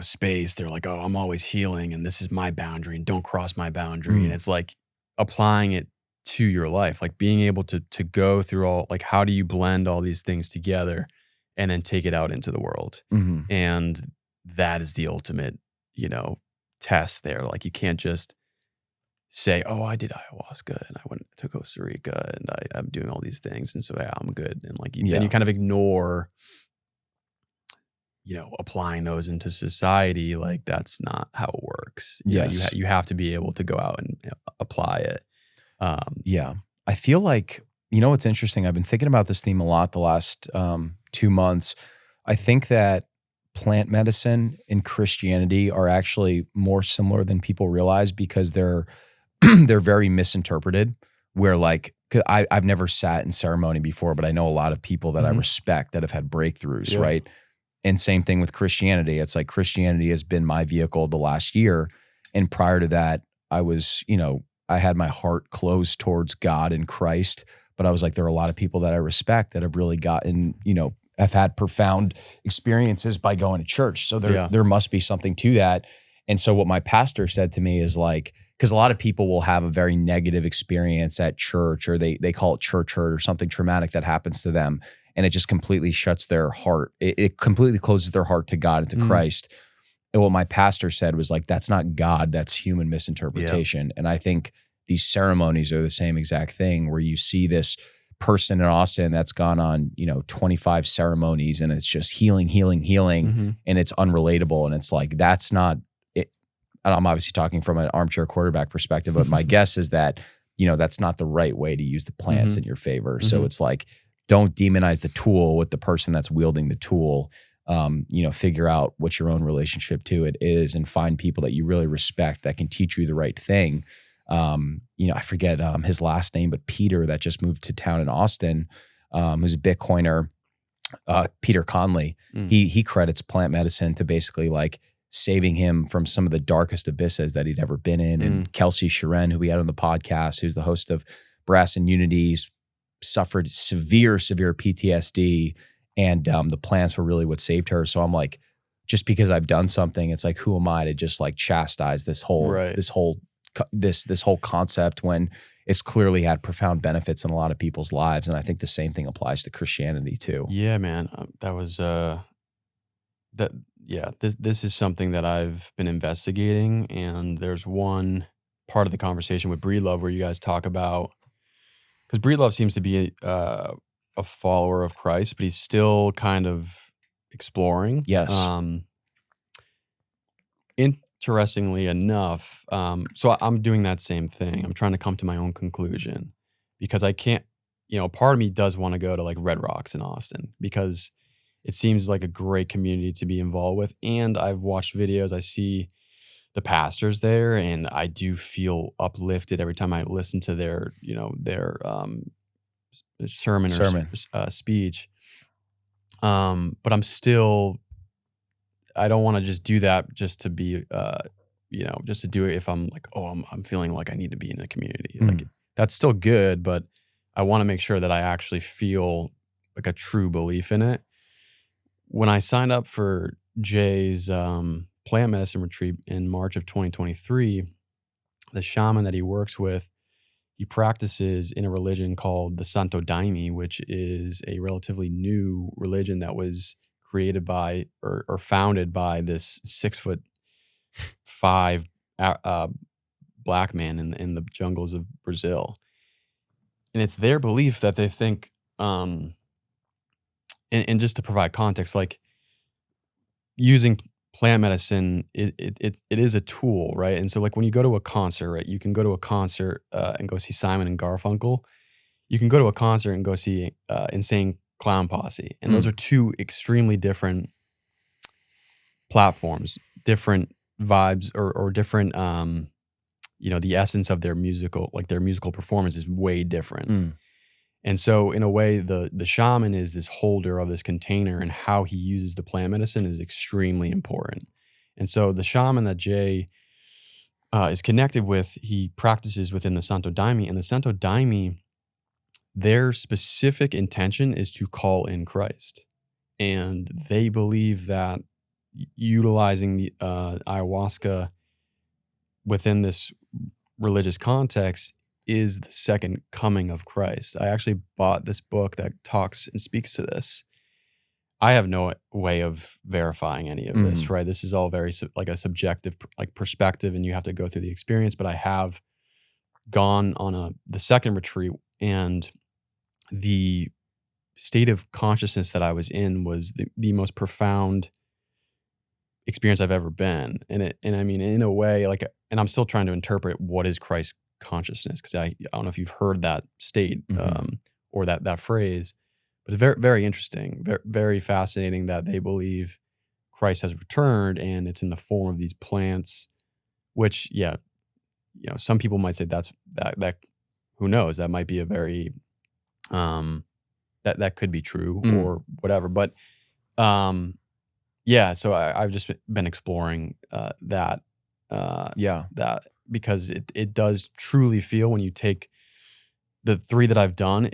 space, they're like, oh, I'm always healing, and this is my boundary, and don't cross my boundary. And it's like applying it to your life, like being able to go through all, like, how do you blend all these things together and then take it out into the world? And that is the ultimate, test there. Like, you can't just say, oh, I did ayahuasca and I went to Costa Rica and I'm doing all these things, and so I'm good. And like, then you kind of ignore, applying those into society. Like, that's not how it works. You have to be able to go out and apply it. I feel like, You know what's interesting? I've been thinking about this theme a lot the last 2 months. I think that plant medicine and Christianity are actually more similar than people realize because they're they're very misinterpreted. Where like 'cause I've never sat in ceremony before, but I know a lot of people that I respect that have had breakthroughs, right? And same thing with Christianity. It's like Christianity has been my vehicle the last year, and prior to that, I was, I had my heart closed towards God and Christ. But I was like, there are a lot of people that I respect that have really gotten, have had profound experiences by going to church. So there must be something to that. And so what my pastor said to me is like, because a lot of people will have a very negative experience at church, or they call it church hurt or something traumatic that happens to them. And it just completely shuts their heart. It completely closes their heart to God and to Christ. And what my pastor said was like, that's not God, that's human misinterpretation. And I think these ceremonies are the same exact thing, where you see this person in Austin that's gone on, 25 ceremonies, and it's just healing, and it's unrelatable. And it's like, that's not it. And I'm obviously talking from an armchair quarterback perspective, but my guess is that, that's not the right way to use the plants in your favor. So it's like, don't demonize the tool with the person that's wielding the tool. Figure out what your own relationship to it is, and find people that you really respect that can teach you the right thing. I forget his last name, but Peter, that just moved to town in Austin, who's a Bitcoiner, Peter Conley. He credits plant medicine to basically like saving him from some of the darkest abysses that he'd ever been in. And Kelsey Sharon, who we had on the podcast, who's the host of Brass and Unity, suffered severe PTSD, and the plants were really what saved her. So I'm like, just because I've done something, it's like, who am I to just like chastise this whole concept when it's clearly had profound benefits in a lot of people's lives. And I think the same thing applies to Christianity too. Yeah, man. That was this is something that I've been investigating, and there's one part of the conversation with Breedlove where you guys talk about, because Breedlove seems to be a follower of Christ, but he's still kind of exploring. Yes. Interestingly enough, so I'm doing that same thing. I'm trying to come to my own conclusion, because I can't, part of me does want to go to like Red Rocks in Austin, because it seems like a great community to be involved with. And I've watched videos, I see the pastors there, and I do feel uplifted every time I listen to their sermon. Or speech. But I'm still, I don't want to just do that just to be, just to do it if I'm like, I'm feeling like I need to be in a community. Like, that's still good, but I want to make sure that I actually feel like a true belief in it. When I signed up for Jay's plant medicine retreat in March of 2023, the shaman that he works with, he practices in a religion called the Self-Autonomy, which is a relatively new religion that was created by or founded by this 6'5" black man in the jungles of Brazil. And it's their belief that they think, and just to provide context, like using plant medicine, it is a tool, right? And so like when you go to a concert, right, you can go to a concert and go see Simon and Garfunkel. You can go to a concert and go see Insane Clown Posse. And those are two extremely different platforms, different vibes, or different, the essence of their musical performance is way different. And so in a way, the shaman is this holder of this container, and how he uses the plant medicine is extremely important. And so the shaman that Jay is connected with, he practices within the Self-Autonomy, and the Self-Autonomy, their specific intention is to call in Christ. And they believe that utilizing the ayahuasca within this religious context is the second coming of Christ. I actually bought this book that talks and speaks to this. I have no way of verifying any of this, right? This is all very like a subjective perspective, and you have to go through the experience. But I have gone on the second retreat, and the state of consciousness that I was in was the most profound experience I've ever been. And I mean, in a way, and I'm still trying to interpret what is Christ consciousness, because I don't know if you've heard that state, or that phrase. But it's very, very interesting, very, very fascinating that they believe Christ has returned and it's in the form of these plants, which, yeah, some people might say that who knows, that might be a very, that could be true or whatever. But, yeah, so I've just been exploring that, that because it does truly feel when you take the 3 that I've done,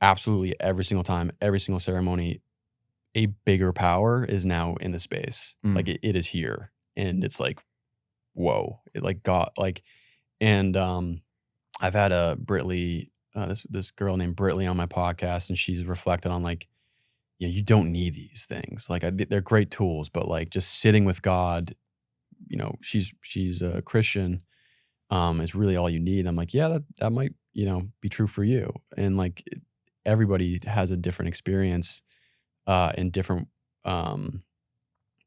absolutely every single time, every single ceremony, a bigger power is now in the space. Like it is here, and it's like, whoa, it like got like, and I've had a Britley, this girl named Britley on my podcast, and she's reflected on like, you don't need these things. Like they're great tools, but like just sitting with God, she's a Christian, is really all you need. I'm like, yeah, that might, be true for you. And like everybody has a different experience, in different,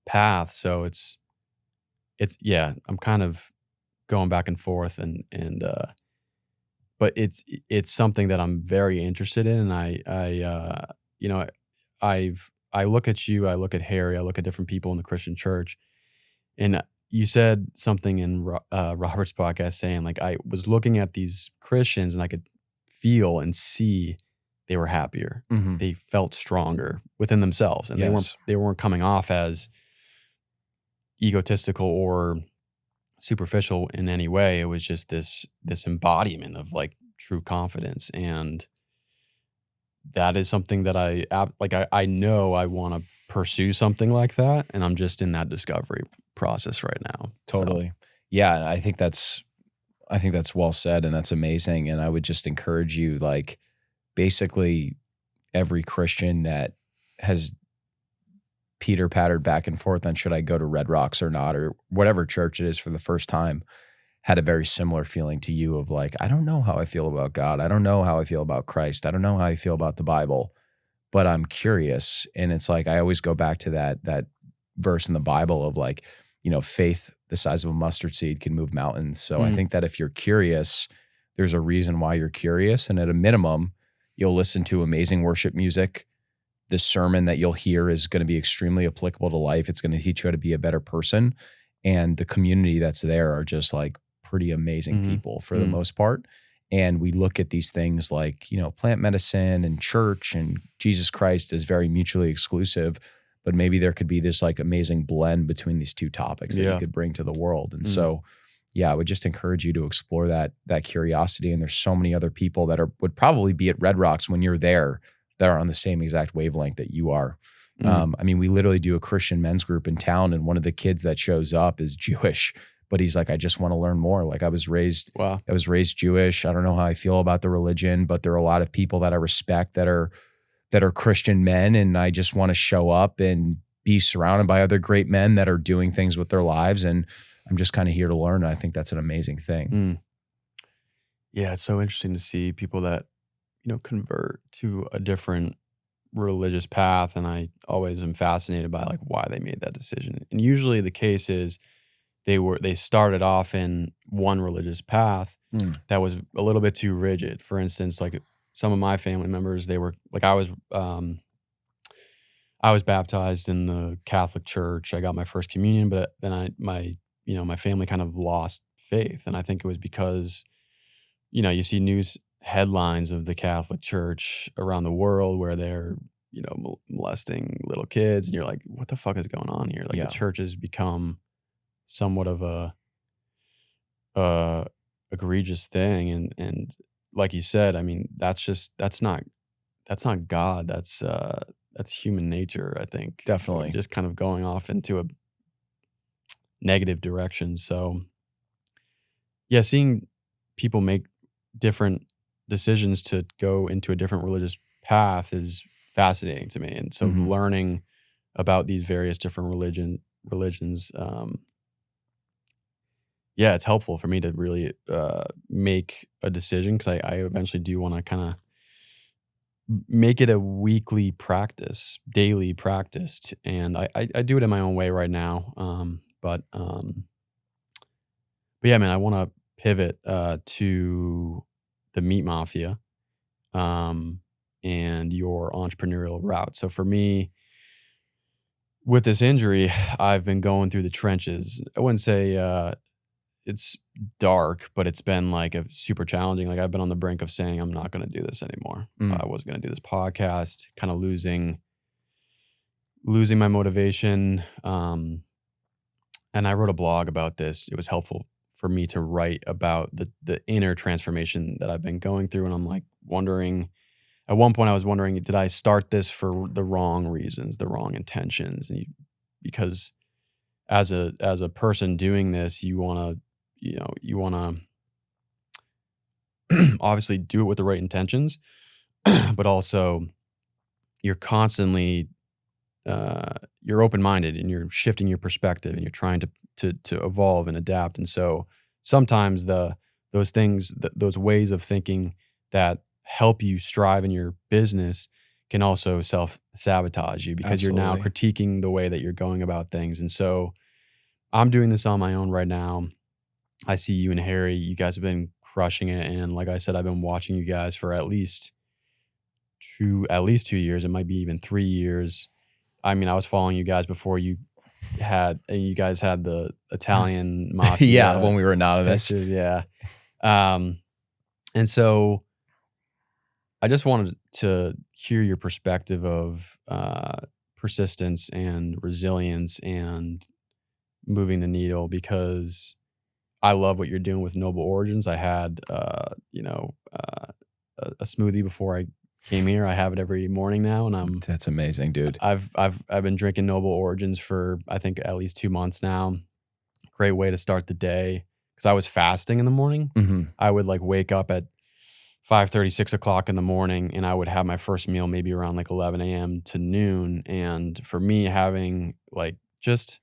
paths. So it's, yeah, I'm kind of going back and forth but it's something that I'm very interested in. And I look at you, I look at Harry, I look at different people in the Christian church, and you said something in Robert's podcast saying like, I was looking at these Christians and I could feel and see they were happier. They felt stronger within themselves, and they weren't coming off as egotistical or superficial in any way. It was just this embodiment of like true confidence, and that is something that I know I want to pursue something like that, and I'm just in that discovery process right now. Totally. So. Yeah, I think that's well said, and that's amazing. And I would just encourage you, like, basically every Christian that has peter-pattered back and forth on should I go to Red Rocks or not, or whatever church it is for the first time, had a very similar feeling to you of like, I don't know how I feel about God. I don't know how I feel about Christ. I don't know how I feel about the Bible, but I'm curious. And it's like, I always go back to that verse in the Bible of like, faith the size of a mustard seed can move mountains. So I think that if you're curious, there's a reason why you're curious. And at a minimum, you'll listen to amazing worship music. The sermon that you'll hear is going to be extremely applicable to life. It's going to teach you how to be a better person. And the community that's there are just like pretty amazing people for the most part. And we look at these things like, plant medicine and church and Jesus Christ as very mutually exclusive, but maybe there could be this like amazing blend between these two topics that you could bring to the world. And so, yeah, I would just encourage you to explore that curiosity. And there's so many other people that would probably be at Red Rocks when you're there that are on the same exact wavelength that you are. I mean, we literally do a Christian men's group in town, and one of the kids that shows up is Jewish, but he's like, I just want to learn more. Like I was raised Jewish. I don't know how I feel about the religion, but there are a lot of people that I respect that are Christian men. And I just want to show up and be surrounded by other great men that are doing things with their lives. And I'm just kind of here to learn. And I think that's an amazing thing. Yeah. It's so interesting to see people that, convert to a different religious path. And I always am fascinated by like why they made that decision. And usually the case is they started off in one religious path that was a little bit too rigid. For instance, like some of my family members, they were like, I was baptized in the Catholic Church. I got my first communion, but then my family kind of lost faith. And I think it was because, you see news headlines of the Catholic Church around the world where they're, molesting little kids. And you're like, what the fuck is going on here? Like the church has become somewhat of a egregious thing. And like you said, I mean, that's not God. That's human nature, I think. Definitely. Just kind of going off into a negative direction. So yeah, seeing people make different decisions to go into a different religious path is fascinating to me. And so learning about these various different religions, it's helpful for me to really make a decision, because I eventually do want to kind of make it a weekly practice, daily practice. And I do it in my own way right now. But yeah, man, I want to pivot to the Meat Mafia. and your entrepreneurial route. So for me, with this injury, I've been going through the trenches. I wouldn't say it's dark, but it's been like a super challenging. Like I've been on the brink of saying I'm not going to do this anymore. I wasn't going to do this podcast, kind of losing my motivation. And I wrote a blog about this. It was helpful for me to write about the inner transformation that I've been going through. And I'm like wondering, at one point I was wondering, did I start this for the wrong reasons, the wrong intentions? And because as a person doing this, you want to obviously do it with the right intentions, but also you're constantly, you're open-minded and you're shifting your perspective and you're trying to evolve and adapt. And so sometimes those things, those ways of thinking that help you strive in your business can also self-sabotage you because Absolutely. You're now critiquing the way that you're going about things. And so I'm doing this on my own right now. I see you and Harry, you guys have been crushing it. And like I said, I've been watching you guys for at least 2 years. It might be even 3 years. I mean, I was following you guys before you guys had the Italian Mafia. Yeah, when we were anonymous. Pictures, yeah. And so I just wanted to hear your perspective of persistence and resilience and moving the needle, because I love what you're doing with Noble Origins. I had, a smoothie before I came here. I have it every morning now, and That's amazing, dude. I've been drinking Noble Origins for I think at least 2 months now. Great way to start the day, because I was fasting in the morning. Mm-hmm. I would like wake up at 5:30, 6 o'clock in the morning, and I would have my first meal maybe around like 11 a.m. to noon. And for me, having like just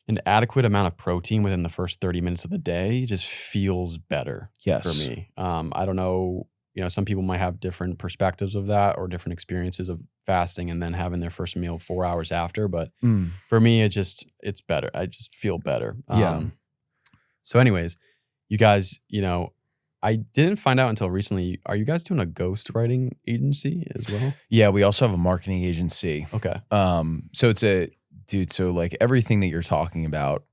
an adequate amount of protein within the first 30 minutes of the day just feels better for me. I don't know, some people might have different perspectives of that or different experiences of fasting and then having their first meal 4 hours after. But for me, it's better. I just feel better. So anyways, you guys, I didn't find out until recently. Are you guys doing a ghostwriting agency as well? Yeah, we also have a marketing agency. Okay. So so like everything that you're talking about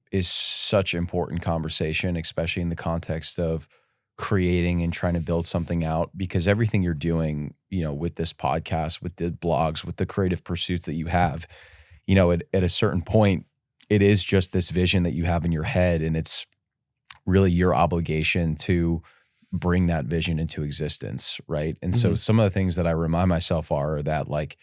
is such important conversation, especially in the context of creating and trying to build something out, because everything you're doing, with this podcast, with the blogs, with the creative pursuits that you have, at a certain point, it is just this vision that you have in your head, and it's really your obligation to bring that vision into existence, right? And so some of the things that I remind myself are that like,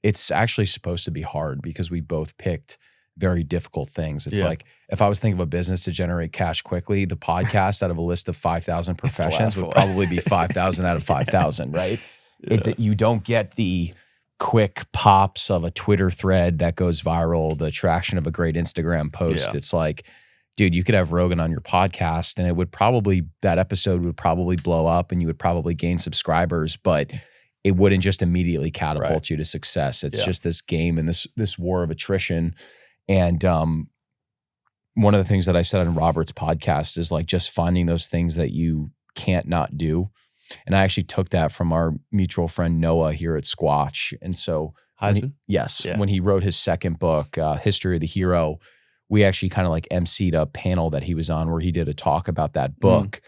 it's actually supposed to be hard because we both picked very difficult things. It's like, if I was thinking of a business to generate cash quickly, the podcast out of a list of 5,000 professions would probably be 5,000 out of 5,000, right? Yeah. You don't get the quick pops of a Twitter thread that goes viral, the traction of a great Instagram post. Yeah. It's like, dude, you could have Rogan on your podcast and that episode would probably blow up and you would probably gain subscribers, but it wouldn't just immediately catapult you to success. It's just this game and this war of attrition. And one of the things that I said on Robert's podcast is like just finding those things that you can't not do. And I actually took that from our mutual friend Noah here at Squatch. And so, when he wrote his second book, History of the Hero, we actually kind of like emceed a panel that he was on where he did a talk about that book.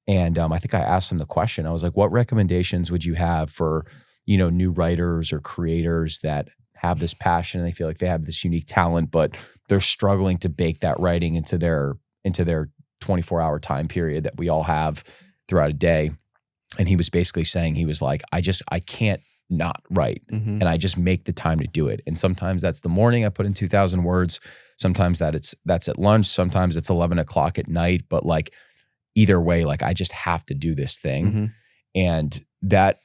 And I think I asked him the question. I was like, what recommendations would you have for, new writers or creators that have this passion and they feel like they have this unique talent, but they're struggling to bake that writing into their 24-hour time period that we all have throughout a day? And he was basically saying, he was like, I can't not write. And I just make the time to do it. And sometimes that's the morning I put in 2,000 words. Sometimes that's at lunch. Sometimes it's 11 o'clock at night. But like, either way, like I just have to do this thing. And that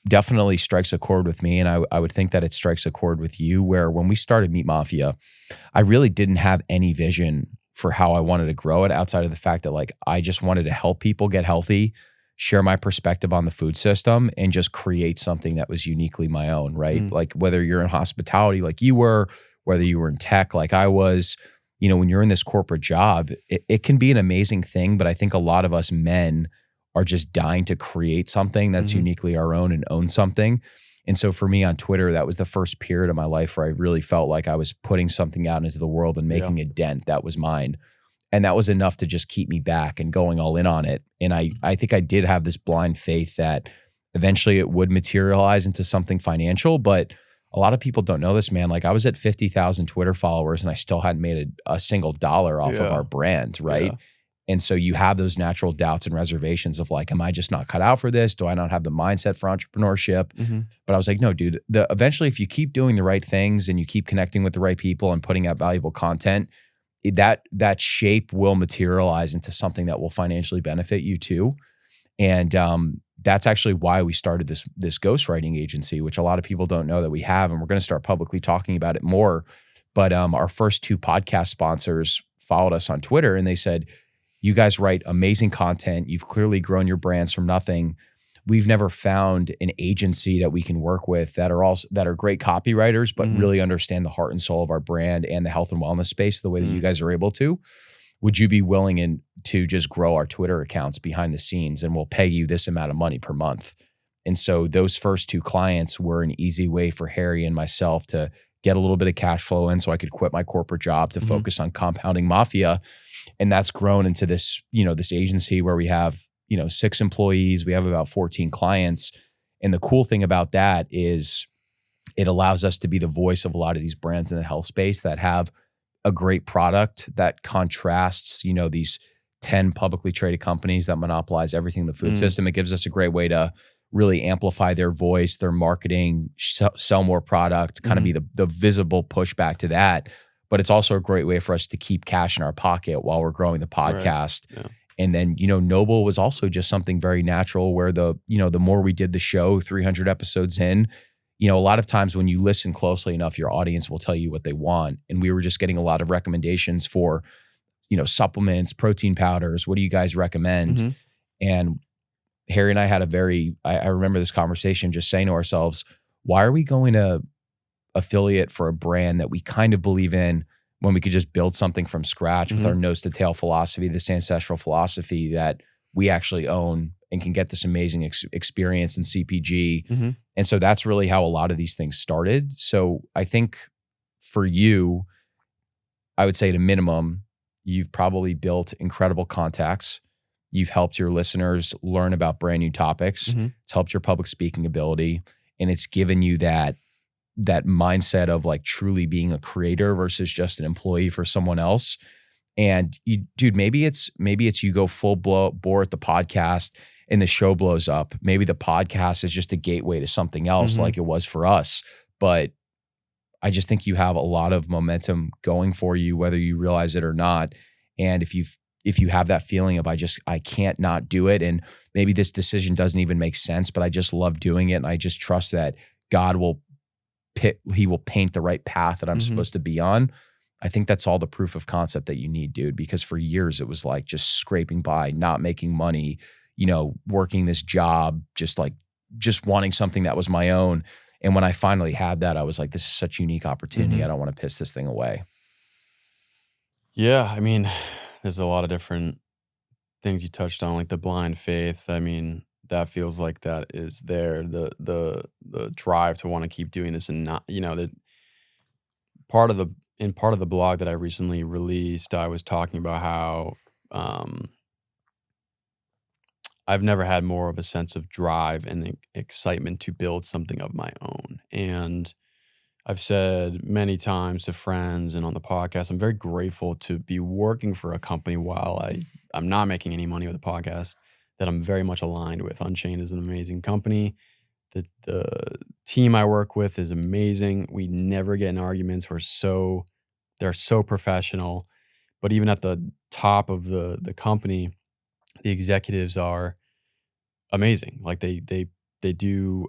definitely strikes a chord with me. And I would think that it strikes a chord with you, where when we started Meat Mafia, I really didn't have any vision for how I wanted to grow it outside of the fact that like, I just wanted to help people get healthy, share my perspective on the food system, and just create something that was uniquely my own, right? Like whether you're in hospitality like you were, whether you were in tech like I was, when you're in this corporate job, it can be an amazing thing. But I think a lot of us men are just dying to create something that's uniquely our own and own something. And so for me on Twitter, that was the first period of my life where I really felt like I was putting something out into the world and making a dent that was mine. And that was enough to just keep me back and going all in on it. And I think I did have this blind faith that eventually it would materialize into something financial. But a lot of people don't know this, man. Like I was at 50,000 Twitter followers and I still hadn't made a single dollar off of our brand, right? Yeah. And so you have those natural doubts and reservations of like, am I just not cut out for this? Do I not have the mindset for entrepreneurship? But I was like, no, dude, eventually if you keep doing the right things and you keep connecting with the right people and putting out valuable content, that shape will materialize into something that will financially benefit you too. And that's actually why we started this ghostwriting agency, which a lot of people don't know that we have. And we're going to start publicly talking about it more. But our first 2 podcast sponsors followed us on Twitter and they said, you guys write amazing content. You've clearly grown your brands from nothing. We've never found an agency that we can work with that are great copywriters, but really understand the heart and soul of our brand and the health and wellness space the way that you guys are able to. Would you be willing to just grow our Twitter accounts behind the scenes and we'll pay you this amount of money per month? And so those first 2 clients were an easy way for Harry and myself to get a little bit of cash flow in so I could quit my corporate job to focus on compounding Mafia. And that's grown into this, this agency where we have, 6 employees. We have about 14 clients. And the cool thing about that is it allows us to be the voice of a lot of these brands in the health space that have a great product that contrasts, these 10 publicly traded companies that monopolize everything in the food system. It gives us a great way to really amplify their voice, their marketing, sell more product, kind of be the visible pushback to that. But it's also a great way for us to keep cash in our pocket while we're growing the podcast. Right. Yeah. And then, Noble was also just something very natural where the more we did the show, 300 episodes in, a lot of times when you listen closely enough, your audience will tell you what they want. And we were just getting a lot of recommendations for, supplements, protein powders. What do you guys recommend? And Harry and I had I remember this conversation just saying to ourselves, why are we going to affiliate for a brand that we kind of believe in when we could just build something from scratch with our nose to tail philosophy, this ancestral philosophy that we actually own and can get this amazing experience in CPG. And so that's really how a lot of these things started. So I think for you, I would say at a minimum, you've probably built incredible contacts. You've helped your listeners learn about brand new topics. It's helped your public speaking ability. And it's given you that mindset of like truly being a creator versus just an employee for someone else. And maybe it's you go full bore at the podcast and the show blows up. Maybe the podcast is just a gateway to something else like it was for us. But I just think you have a lot of momentum going for you, whether you realize it or not. And if you have that feeling of I can't not do it, and maybe this decision doesn't even make sense, but I just love doing it and I just trust that God will paint the right path that I'm supposed to be on. I think that's all the proof of concept that you need, dude, because for years it was like just scraping by, not making money, working this job, just wanting something that was my own. And when I finally had that, I was like, this is such a unique opportunity. I don't want to piss this thing away. Yeah. I mean, there's a lot of different things you touched on, like the blind faith. I mean, that feels like that is there, the drive to want to keep doing this and not, that part of the blog that I recently released, I was talking about how I've never had more of a sense of drive and excitement to build something of my own. And I've said many times to friends and on the podcast, I'm very grateful to be working for a company while I'm not making any money with the podcast that I'm very much aligned with. Unchained is an amazing company. The team I work with is amazing. We never get in arguments. They're so professional. But even at the top of the company, the executives are amazing. Like they do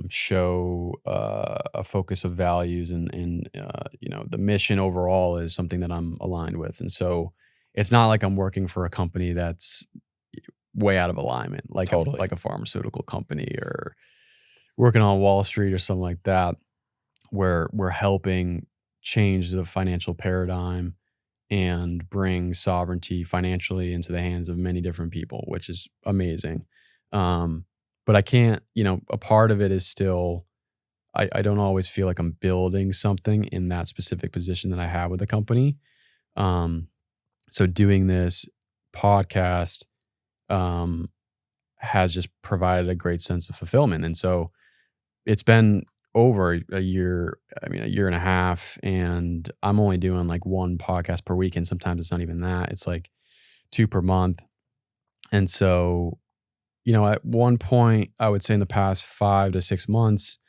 show a focus of values and the mission overall is something that I'm aligned with. And so it's not like I'm working for a company that's way out of alignment, like a pharmaceutical company or working on Wall Street or something like that, where we're helping change the financial paradigm and bring sovereignty financially into the hands of many different people, which is amazing. But I can't, a part of it is still, I don't always feel like I'm building something in that specific position that I have with the company. So doing this podcast has just provided a great sense of fulfillment. And so it's been over a year and a half, and I'm only doing like one podcast per week. And sometimes it's not even that. It's like 2 per month. And so, at one point, I would say in the past 5 to 6 months,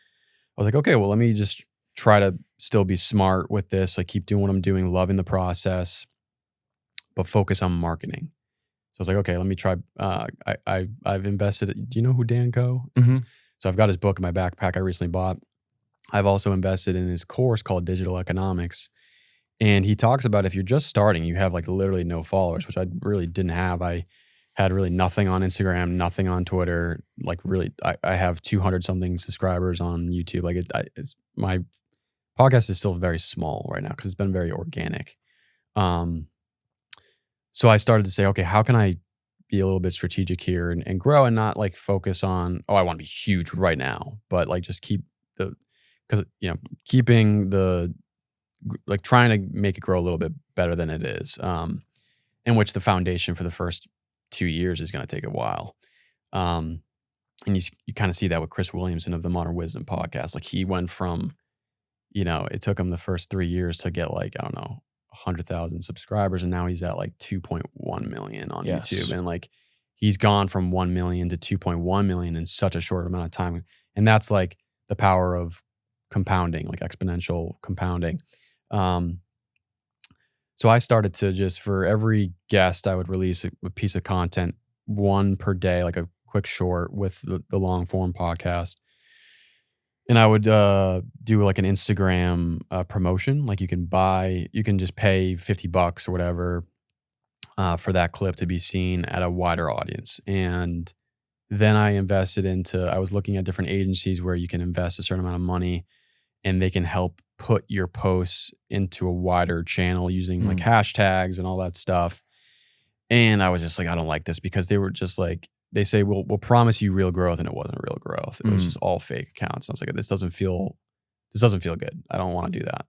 I was like, okay, well, let me just try to still be smart with this. Like keep doing what I'm doing, loving the process, but focus on marketing. So I was like, okay, let me try. I've invested. Do you know who Dan Coe is? Mm-hmm. So I've got his book in my backpack I recently bought. I've also invested in his course called Digital Economics. And he talks about if you're just starting, you have like literally no followers, which I really didn't have. I had really nothing on Instagram, nothing on Twitter. Like really, I have 200 something subscribers on YouTube. Like my podcast is still very small right now because it's been very organic. So I started to say, okay, how can I be a little bit strategic here and grow and not like focus on, I want to be huge right now, but like just keeping the, like trying to make it grow a little bit better than it is, in which the foundation for the first 2 years is going to take a while. And you kind of see that with Chris Williamson of the Modern Wisdom podcast. Like he went from, it took him the first 3 years to get like, I don't know, 100,000 subscribers, and now he's at like 2.1 million on YouTube, and like he's gone from 1 million to 2.1 million in such a short amount of time. And that's like the power of compounding, like exponential compounding. So I started to just, for every guest, I would release a piece of content, one per day, like a quick short with the long form podcast. And I would do like an Instagram promotion. Like you can just pay $50 or whatever for that clip to be seen at a wider audience. And then I was looking at different agencies where you can invest a certain amount of money and they can help put your posts into a wider channel using like hashtags and all that stuff. And I was just like, I don't like this, because they were just like, they say, we'll promise you real growth, and it wasn't real growth. It was just all fake accounts. And I was like, this doesn't feel good. I don't want to do that.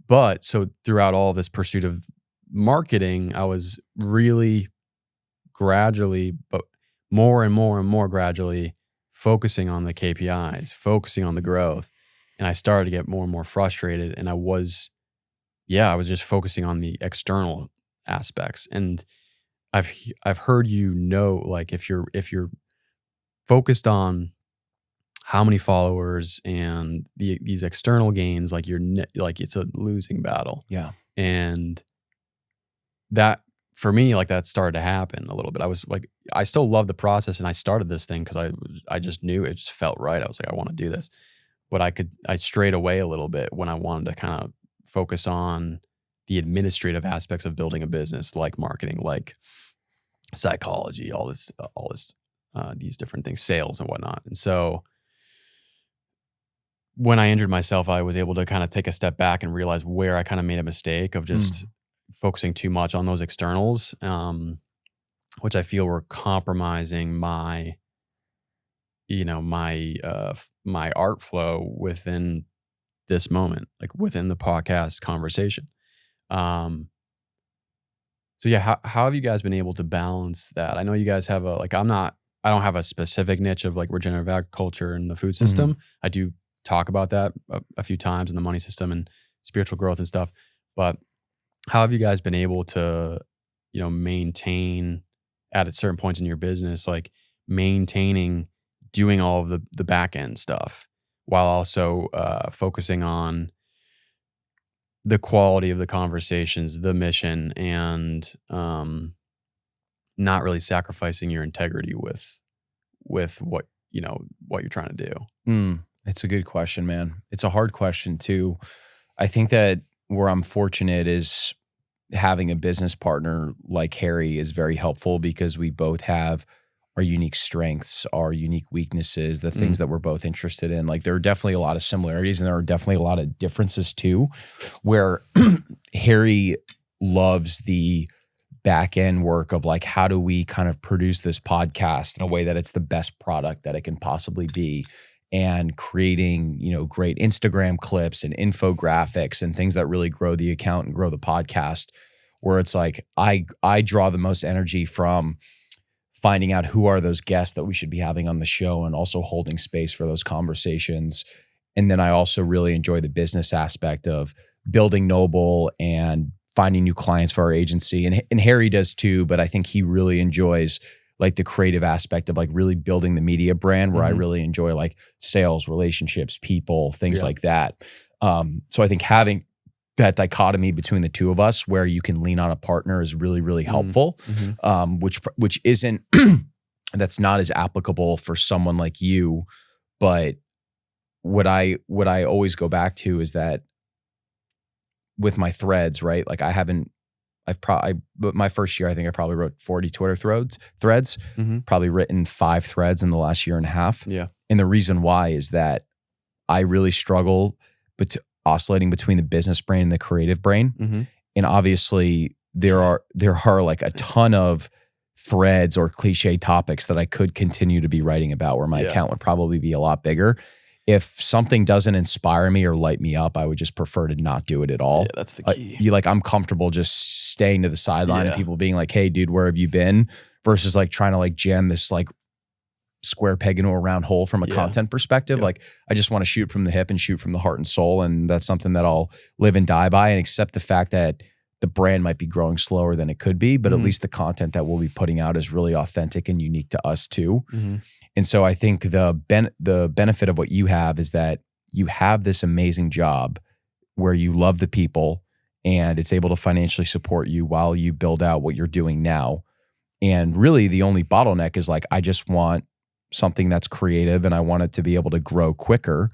But so throughout all this pursuit of marketing, I was really gradually, but more and more and more gradually, focusing on the KPIs, focusing on the growth. And I started to get more and more frustrated. And I was just focusing on the external aspects. And I've heard, like if you're focused on how many followers and these external gains, like like it's a losing battle. Yeah. And that, for me, like that started to happen a little bit. I was like, I still love the process, and I started this thing because I just knew it just felt right. I was like, I want to do this, but I strayed away a little bit when I wanted to kind of focus on the administrative aspects of building a business, like marketing, like psychology, all this, these different things, sales and whatnot. And so when I injured myself, I was able to kind of take a step back and realize where I kind of made a mistake of just focusing too much on those externals, which I feel were compromising my art flow within this moment, like within the podcast conversation. So yeah, how have you guys been able to balance that? I know you guys have I don't have a specific niche of like regenerative agriculture and the food system. I do talk about that a few times in the money system and spiritual growth and stuff. But how have you guys been able to, maintain at certain points in your business, like maintaining doing all of the back end stuff while also focusing on the quality of the conversations, the mission, and not really sacrificing your integrity with what you're trying to do? It's a good question, man. It's a hard question too. I think that where I'm fortunate is having a business partner like Harry is very helpful, because we both have unique strengths, our unique weaknesses, the things that we're both interested in. Like there are definitely a lot of similarities and there are definitely a lot of differences too, where Harry loves the back end work of like, how do we kind of produce this podcast in a way that it's the best product that it can possibly be, and creating, you know, great Instagram clips and infographics and things that really grow the account and grow the podcast, where it's like, I draw the most energy from finding out who are those guests that we should be having on the show and also holding space for those conversations. And then I also really enjoy the business aspect of building Noble and finding new clients for our agency. And Harry does too, but I think he really enjoys like the creative aspect of like really building the media brand, where I really enjoy like sales, relationships, people, things like that. So I think having that dichotomy between the two of us where you can lean on a partner is really, really helpful. Which isn't, that's not as applicable for someone like you. But what I always go back to is that with my threads, right? Like but my first year, I think I probably wrote 40 Twitter threads, probably written 5 threads in the last year and a half. Yeah. And the reason why is that I really struggle oscillating between the business brain and the creative brain. And obviously there are like a ton of threads or cliche topics that I could continue to be writing about where my account would probably be a lot bigger. If something doesn't inspire me or light me up, I would just prefer to not do it at all. Yeah, that's the key. I'm comfortable just staying to the sideline and people being like, hey dude, where have you been? Versus like trying to like jam this like square peg into a round hole from a content perspective. Like I just want to shoot from the hip and shoot from the heart and soul. And that's something that I'll live and die by, and accept the fact that the brand might be growing slower than it could be, but at least the content that we'll be putting out is really authentic and unique to us too. And so I think the benefit of what you have is that you have this amazing job where you love the people and it's able to financially support you while you build out what you're doing now. And really the only bottleneck is like, I just want something that's creative and I want it to be able to grow quicker.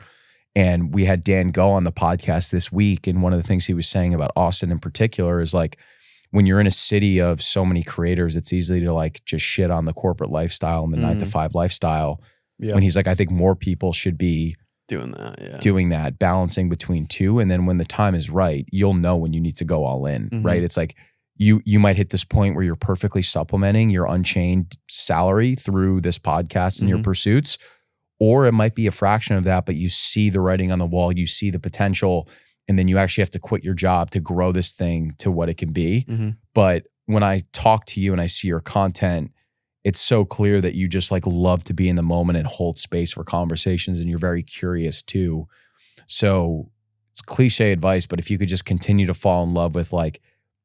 And we had Dan Go on the podcast this week. And one of the things he was saying about Austin in particular is like, when you're in a city of so many creators, it's easy to like just shit on the corporate lifestyle and the 9-to-5 lifestyle. When he's like, I think more people should be doing that, balancing between two. And then when the time is right, you'll know when you need to go all in, right? It's like, you might hit this point where you're perfectly supplementing your unchained salary through this podcast and your pursuits, or it might be a fraction of that, but you see the writing on the wall, you see the potential, and then you actually have to quit your job to grow this thing to what it can be. But when I talk to you and I see your content, it's so clear that you just like love to be in the moment and hold space for conversations, and you're very curious too. So it's cliche advice, but if you could just continue to fall in love with like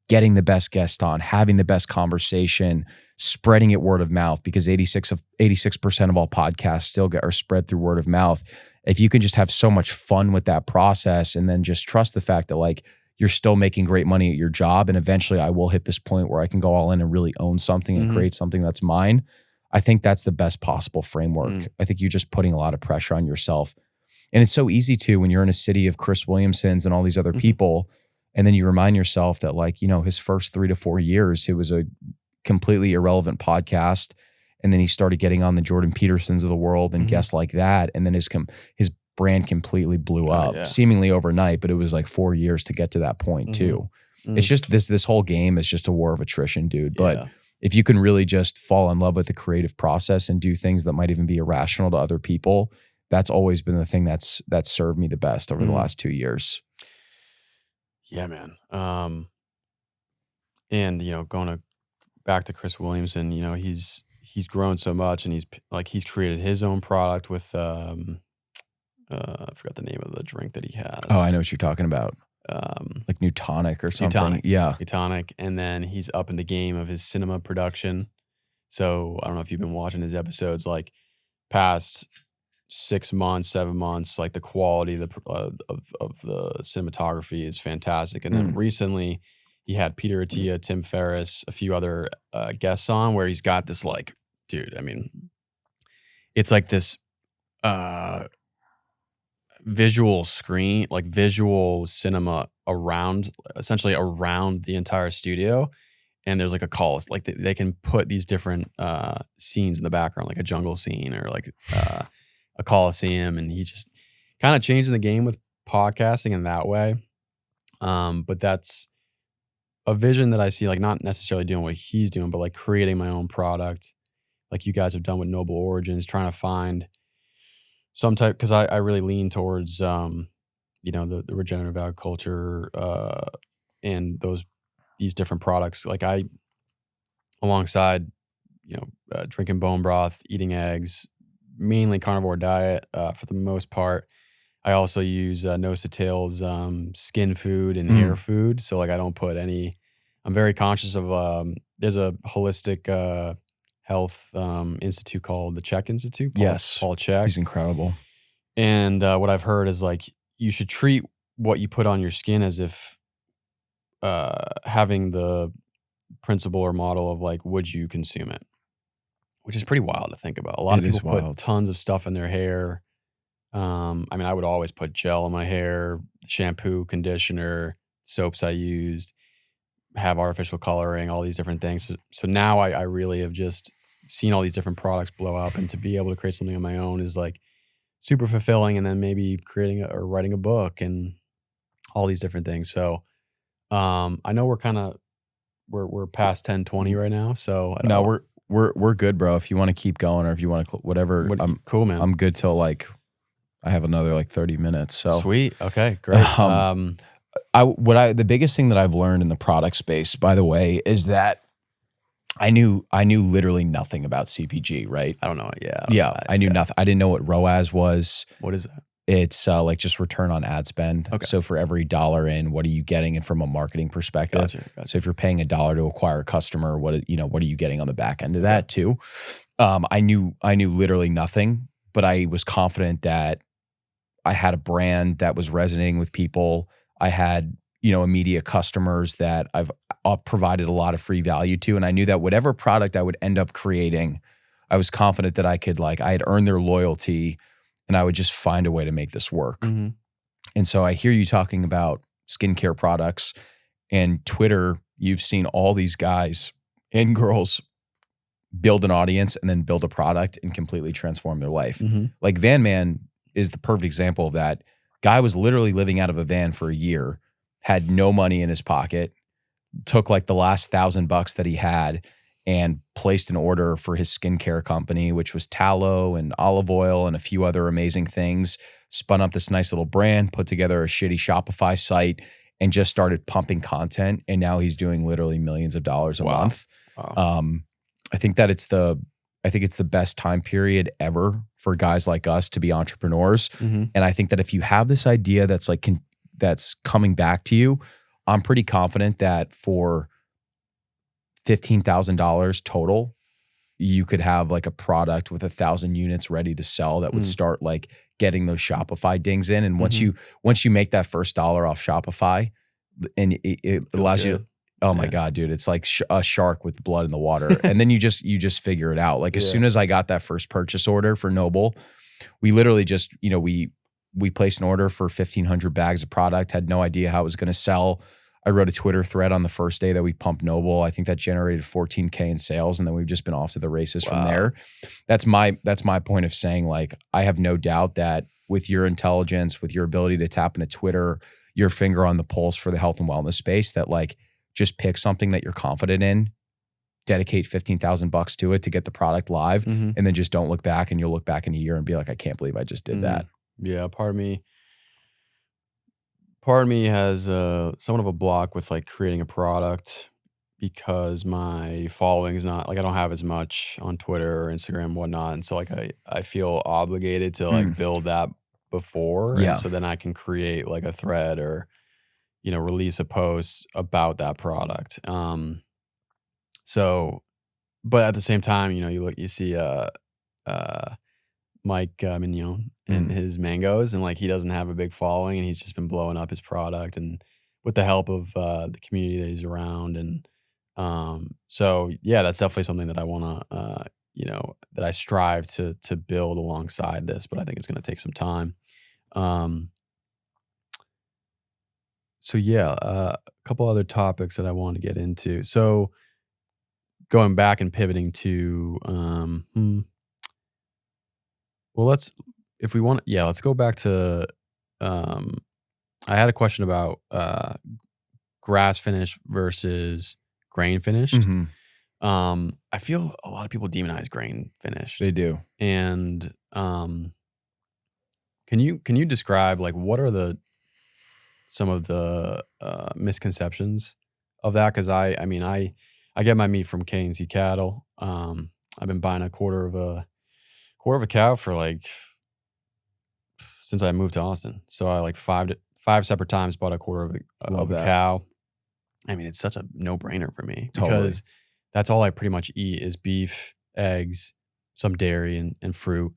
getting the best guest on, having the best conversation, spreading it word of mouth, because 86% of all podcasts still are spread through word of mouth. If you can just have so much fun with that process and then just trust the fact that like you're still making great money at your job, and eventually I will hit this point where I can go all in and really own something and create something that's mine. I think that's the best possible framework. I think you're just putting a lot of pressure on yourself. And it's so easy to, when you're in a city of Chris Williamsons and all these other people, and then you remind yourself that like, you know, his first 3 to 4 years, it was a completely irrelevant podcast. And then he started getting on the Jordan Petersons of the world and guests like that. And then his brand completely blew up seemingly overnight, but it was like 4 years to get to that point too. It's just this whole game is just a war of attrition, dude. But if you can really just fall in love with the creative process and do things that might even be irrational to other people, that's always been the thing that's served me the best over the last 2 years. Yeah, man. And you know, back to Chris Williamson, you know, he's grown so much, and he's created his own product with I forgot the name of the drink that he has. Oh, I know what you're talking about. Like Nutonic or something. Nutonic. And then he's up in the game of his cinema production. So I don't know if you've been watching his episodes, like past 6 months, 7 months, like the quality of the cinematography is fantastic. And then recently he had Peter Attia, Tim Ferriss, a few other guests on, where he's got this like, dude, I mean, it's like this visual screen, like visual cinema essentially around the entire studio. and there's like a call, like they can put these different scenes in the background, like a jungle scene or like a coliseum, and he just kind of changing the game with podcasting in that way. But that's a vision that I see, like not necessarily doing what he's doing, but like creating my own product, like you guys have done with Noble Origins, trying to find some type, because I really lean towards the regenerative agriculture and these different products. Like I, alongside drinking bone broth, eating eggs, mainly carnivore diet for the most part. I also use Nose to Tail's skin food and hair food. So like I don't put any. I'm very conscious of. There's a holistic health institute called the Check Institute. Paul Check. He's incredible. And what I've heard is like you should treat what you put on your skin as if having the principle or model of like, would you consume it? Which is pretty wild to think about. A lot of people put tons of stuff in their hair. I mean, I would always put gel in my hair, shampoo, conditioner, soaps I used, have artificial coloring, all these different things. So now I really have just seen all these different products blow up, and to be able to create something on my own is like super fulfilling. And then maybe creating or writing a book and all these different things. So I know we're past 10:20 right now. So no, we're good, bro. If you want to keep going, or if you want to whatever, cool, man. I'm good till like I have another like 30 minutes. So sweet. Okay, great. The biggest thing that I've learned in the product space, by the way, is that I knew literally nothing about CPG, right? I don't know. I knew nothing. I didn't know what ROAS was. What is that? It's like just return on ad spend. Okay. So for every dollar in, what are you getting? And from a marketing perspective, Gotcha. So if you're paying $1 to acquire a customer, what are you getting on the back end of that too? I knew literally nothing, but I was confident that I had a brand that was resonating with people. I had immediate customers that I've provided a lot of free value to, and I knew that whatever product I would end up creating, I was confident that I had earned their loyalty. And I would just find a way to make this work. Mm-hmm. And so I hear you talking about skincare products and Twitter. You've seen all these guys and girls build an audience and then build a product and completely transform their life. Mm-hmm. Like Van Man is the perfect example of that. Guy was literally living out of a van for a year, had no money in his pocket, took like the last $1,000 that he had and placed an order for his skincare company, which was tallow and olive oil and a few other amazing things, spun up this nice little brand, put together a shitty Shopify site, and just started pumping content. And now he's doing literally millions of dollars a month. Wow. I think it's the best time period ever for guys like us to be entrepreneurs. Mm-hmm. And I think that if you have this idea that's like, that's coming back to you, I'm pretty confident that for $15,000 total, you could have like a product with 1,000 units ready to sell that would start like getting those Shopify dings in. And once you make that first dollar off Shopify, and it allows you, oh my God, dude, it's like a shark with blood in the water. And then you just figure it out. Like as soon as I got that first purchase order for Noble, we literally just, we placed an order for 1,500 bags of product, had no idea how it was going to sell. I wrote a Twitter thread on the first day that we pumped Noble. I think that generated 14K in sales, and then we've just been off to the races from there. That's my point of saying, like, I have no doubt that with your intelligence, with your ability to tap into Twitter, your finger on the pulse for the health and wellness space, that like just pick something that you're confident in, dedicate $15,000 to it to get the product live, and then just don't look back. And you'll look back in a year and be like, I can't believe I just did that. Yeah, part of me has somewhat of a block with like creating a product because my following is not like, I don't have as much on Twitter or Instagram and whatnot. And so like I feel obligated to like build that before. Yeah. And so then I can create like a thread or, release a post about that product. So, but at the same time, you see Mike Mignon and his mangoes, and like he doesn't have a big following, and he's just been blowing up his product, and with the help of the community that he's around, and so yeah, that's definitely something that I want to that I strive to build alongside this, but I think it's going to take some time. So yeah, a couple other topics that I want to get into. So going back and pivoting to, well, let's go back to, I had a question about grass finished versus grain finished. Mhm. I feel a lot of people demonize grain finished. They do. And can you describe like what are some of the misconceptions of that? Because I get my meat from K&C cattle. I've been buying a quarter of a cow for like since I moved to Austin. So I like five separate times bought a quarter of a cow. I mean, it's such a no-brainer for me because that's all I pretty much eat is beef, eggs, some dairy, and fruit.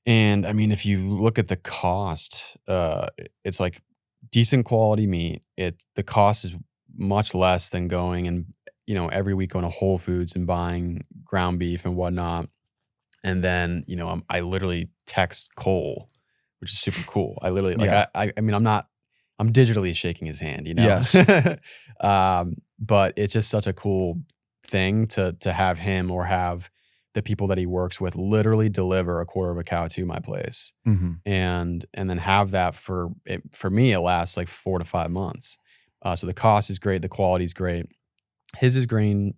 And I mean, if you look at the cost, it's like decent quality meat. The cost is much less than going and every week going to Whole Foods and buying ground beef and whatnot. And then I literally text Cole, which is super cool. I literally I'm digitally shaking his hand, Yes. But it's just such a cool thing to have him or have the people that he works with literally deliver a quarter of a cow to my place. Mm-hmm. And then have that for me, it lasts like 4 to 5 months. So the cost is great. The quality is great. His is grain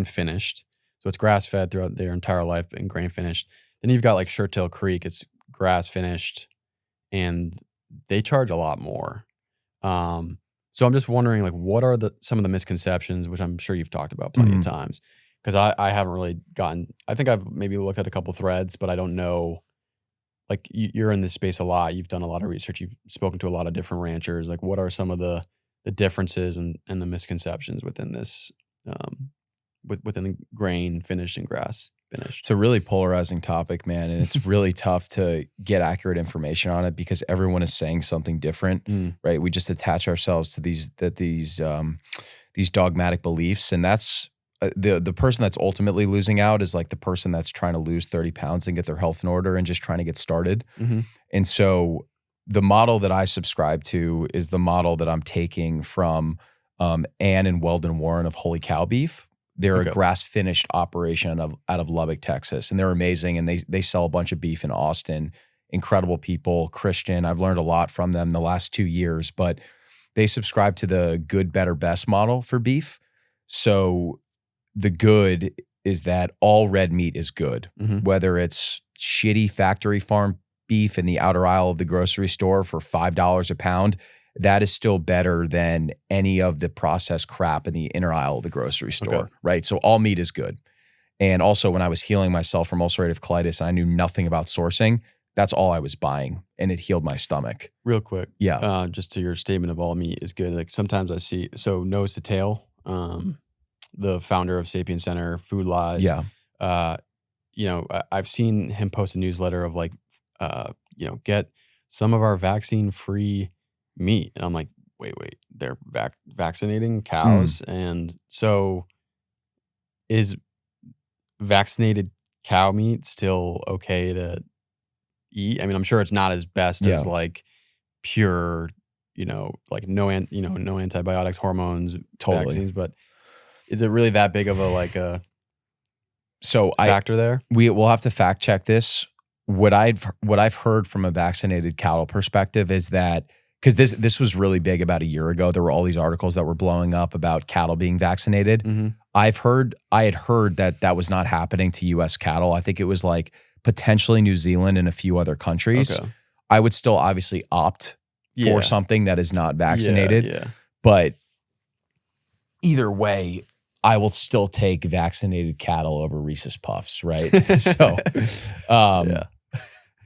finished. So it's grass fed throughout their entire life and grain finished. Then you've got like Shirttail Creek. It's grass finished and they charge a lot more. So I'm just wondering like, what are some of the misconceptions, which I'm sure you've talked about plenty of times. Because I haven't really I think I've maybe looked at a couple threads, but I don't know, like you're in this space a lot. You've done a lot of research. You've spoken to a lot of different ranchers. Like what are some of the differences and the misconceptions within this, within the grain finished and grass finished? It's a really polarizing topic, man. And it's really tough to get accurate information on it because everyone is saying something different, right? We just attach ourselves to these dogmatic beliefs. And that's, the person that's ultimately losing out is like the person that's trying to lose 30 pounds and get their health in order and just trying to get started. Mm-hmm. And so the model that I subscribe to is the model that I'm taking from Ann and Weldon Warren of Holy Cow Beef. They're a grass finished operation out of Lubbock, Texas. And they're amazing. And they sell a bunch of beef in Austin. Incredible people, Christian. I've learned a lot from them the last 2 years, but they subscribe to the good, better, best model for beef. So the good is that all red meat is good, whether it's shitty factory farm beef in the outer aisle of the grocery store for $5 a pound. That is still better than any of the processed crap in the inner aisle of the grocery store, right? So all meat is good. And also when I was healing myself from ulcerative colitis and I knew nothing about sourcing, that's all I was buying and it healed my stomach. Real quick. Yeah. Just to your statement of all meat is good. Like sometimes I see, so Nose to Tail, the founder of Sapien Center, Food Lies. Yeah. I've seen him post a newsletter of like, get some of our vaccine-free meat. And I'm like, wait, they're vaccinating cows. And so is vaccinated cow meat still okay to eat? I mean, I'm sure it's not as best as like pure, like no antibiotics, hormones, vaccines, but is it really that big of a factor there? We'll have to fact check this. What I've heard from a vaccinated cattle perspective is that, because this was really big about a year ago, there were all these articles that were blowing up about cattle being vaccinated. Mm-hmm. I had heard that was not happening to U.S. cattle. I think it was like potentially New Zealand and a few other countries. Okay. I would still obviously opt for something that is not vaccinated, but either way, I will still take vaccinated cattle over Reese's Puffs, right?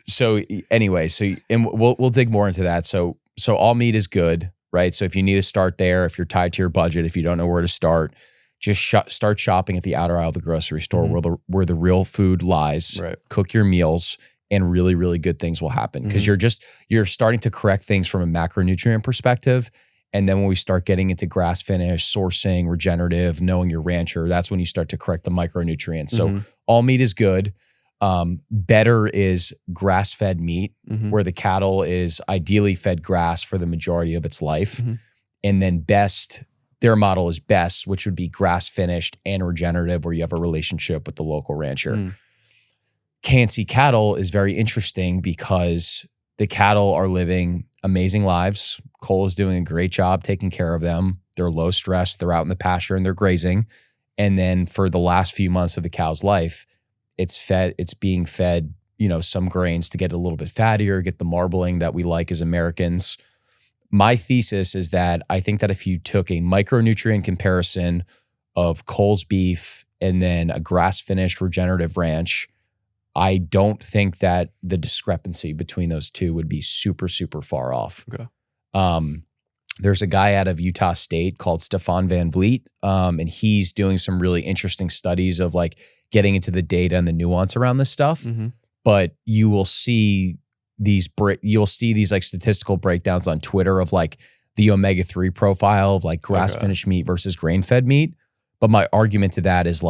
So anyway, and we'll dig more into that. So all meat is good, right? So if you need to start there, if you're tied to your budget, if you don't know where to start, just start shopping at the outer aisle of the grocery store where the real food lies. Right. Cook your meals, and really, really good things will happen because you're starting to correct things from a macronutrient perspective. And then when we start getting into grass finish, sourcing, regenerative, knowing your rancher, that's when you start to correct the micronutrients. So all meat is good. Better is grass-fed meat, where the cattle is ideally fed grass for the majority of its life. And then best their model is best, which would be grass finished and regenerative, where you have a relationship with the local rancher. KNC cattle is very interesting because the cattle are living amazing lives. Cole is doing a great job taking care of them. They're low stress. They're out in the pasture and they're grazing. And then for the last few months of the cow's life, it's being fed, some grains to get a little bit fattier, get the marbling that we like as Americans. My thesis is that I think that if you took a micronutrient comparison of Cole's beef and then a grass-finished regenerative ranch, I don't think that the discrepancy between those two would be super, super far off. Okay. There's a guy out of Utah State called Stefan Van Vliet, and he's doing some really interesting studies of like getting into the data and the nuance around this stuff. But you will see these like statistical breakdowns on Twitter of like the omega-3 profile of like grass-finished meat versus grain-fed meat. But my argument to that is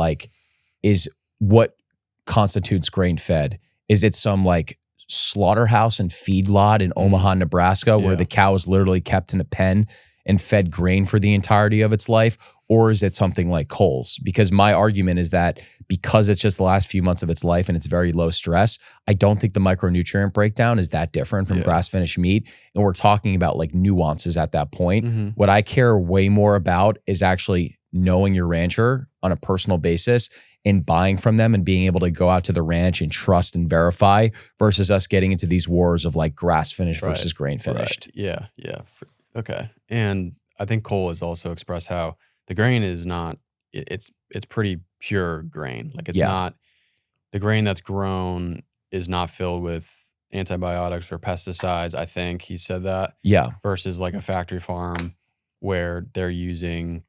what constitutes grain-fed? Is it some like slaughterhouse and feedlot in Omaha, Nebraska, where the cow is literally kept in a pen and fed grain for the entirety of its life? Or is it something like Cole's? Because my argument is that because it's just the last few months of its life and it's very low stress, I don't think the micronutrient breakdown is that different from grass-finished meat. And we're talking about like nuances at that point. What I care way more about is actually knowing your rancher on a personal basis and buying from them and being able to go out to the ranch and trust and verify versus us getting into these wars of like grass-finished versus grain-finished. Right. Yeah. Okay. And I think Cole has also expressed how the grain is not, it's pretty pure grain. Like it's not, the grain that's grown is not filled with antibiotics or pesticides. I think he said that. Yeah. Versus like a factory farm where they're using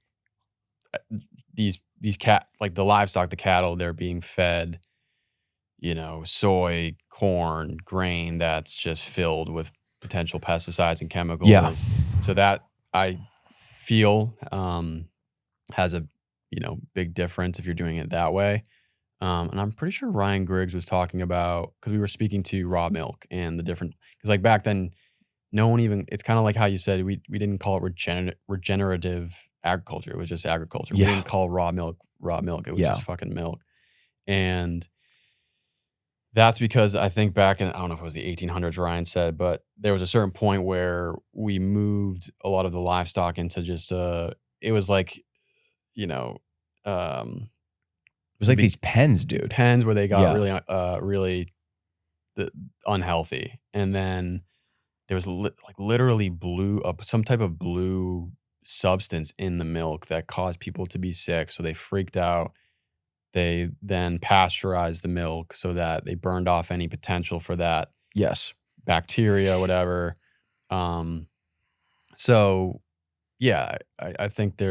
these like the livestock, the cattle, they're being fed, soy, corn, grain that's just filled with potential pesticides and chemicals. Yeah. So that I feel has a big difference if you're doing it that way. And I'm pretty sure Ryan Griggs was talking about, because we were speaking to raw milk and the different, because like back then, no one even, it's kind of like how you said, we didn't call it regenerative agriculture. It was just agriculture. We didn't call raw milk. It was just fucking milk. And that's because I think back in, I don't know if it was the 1800s, Ryan said, but there was a certain point where we moved a lot of the livestock into just, it was like, it was like these pens, dude. Pens where they got really unhealthy. And then there was literally some type of blue substance in the milk that caused people to be sick. So they freaked out. They then pasteurized the milk so that they burned off any potential for that bacteria, whatever. So yeah, I think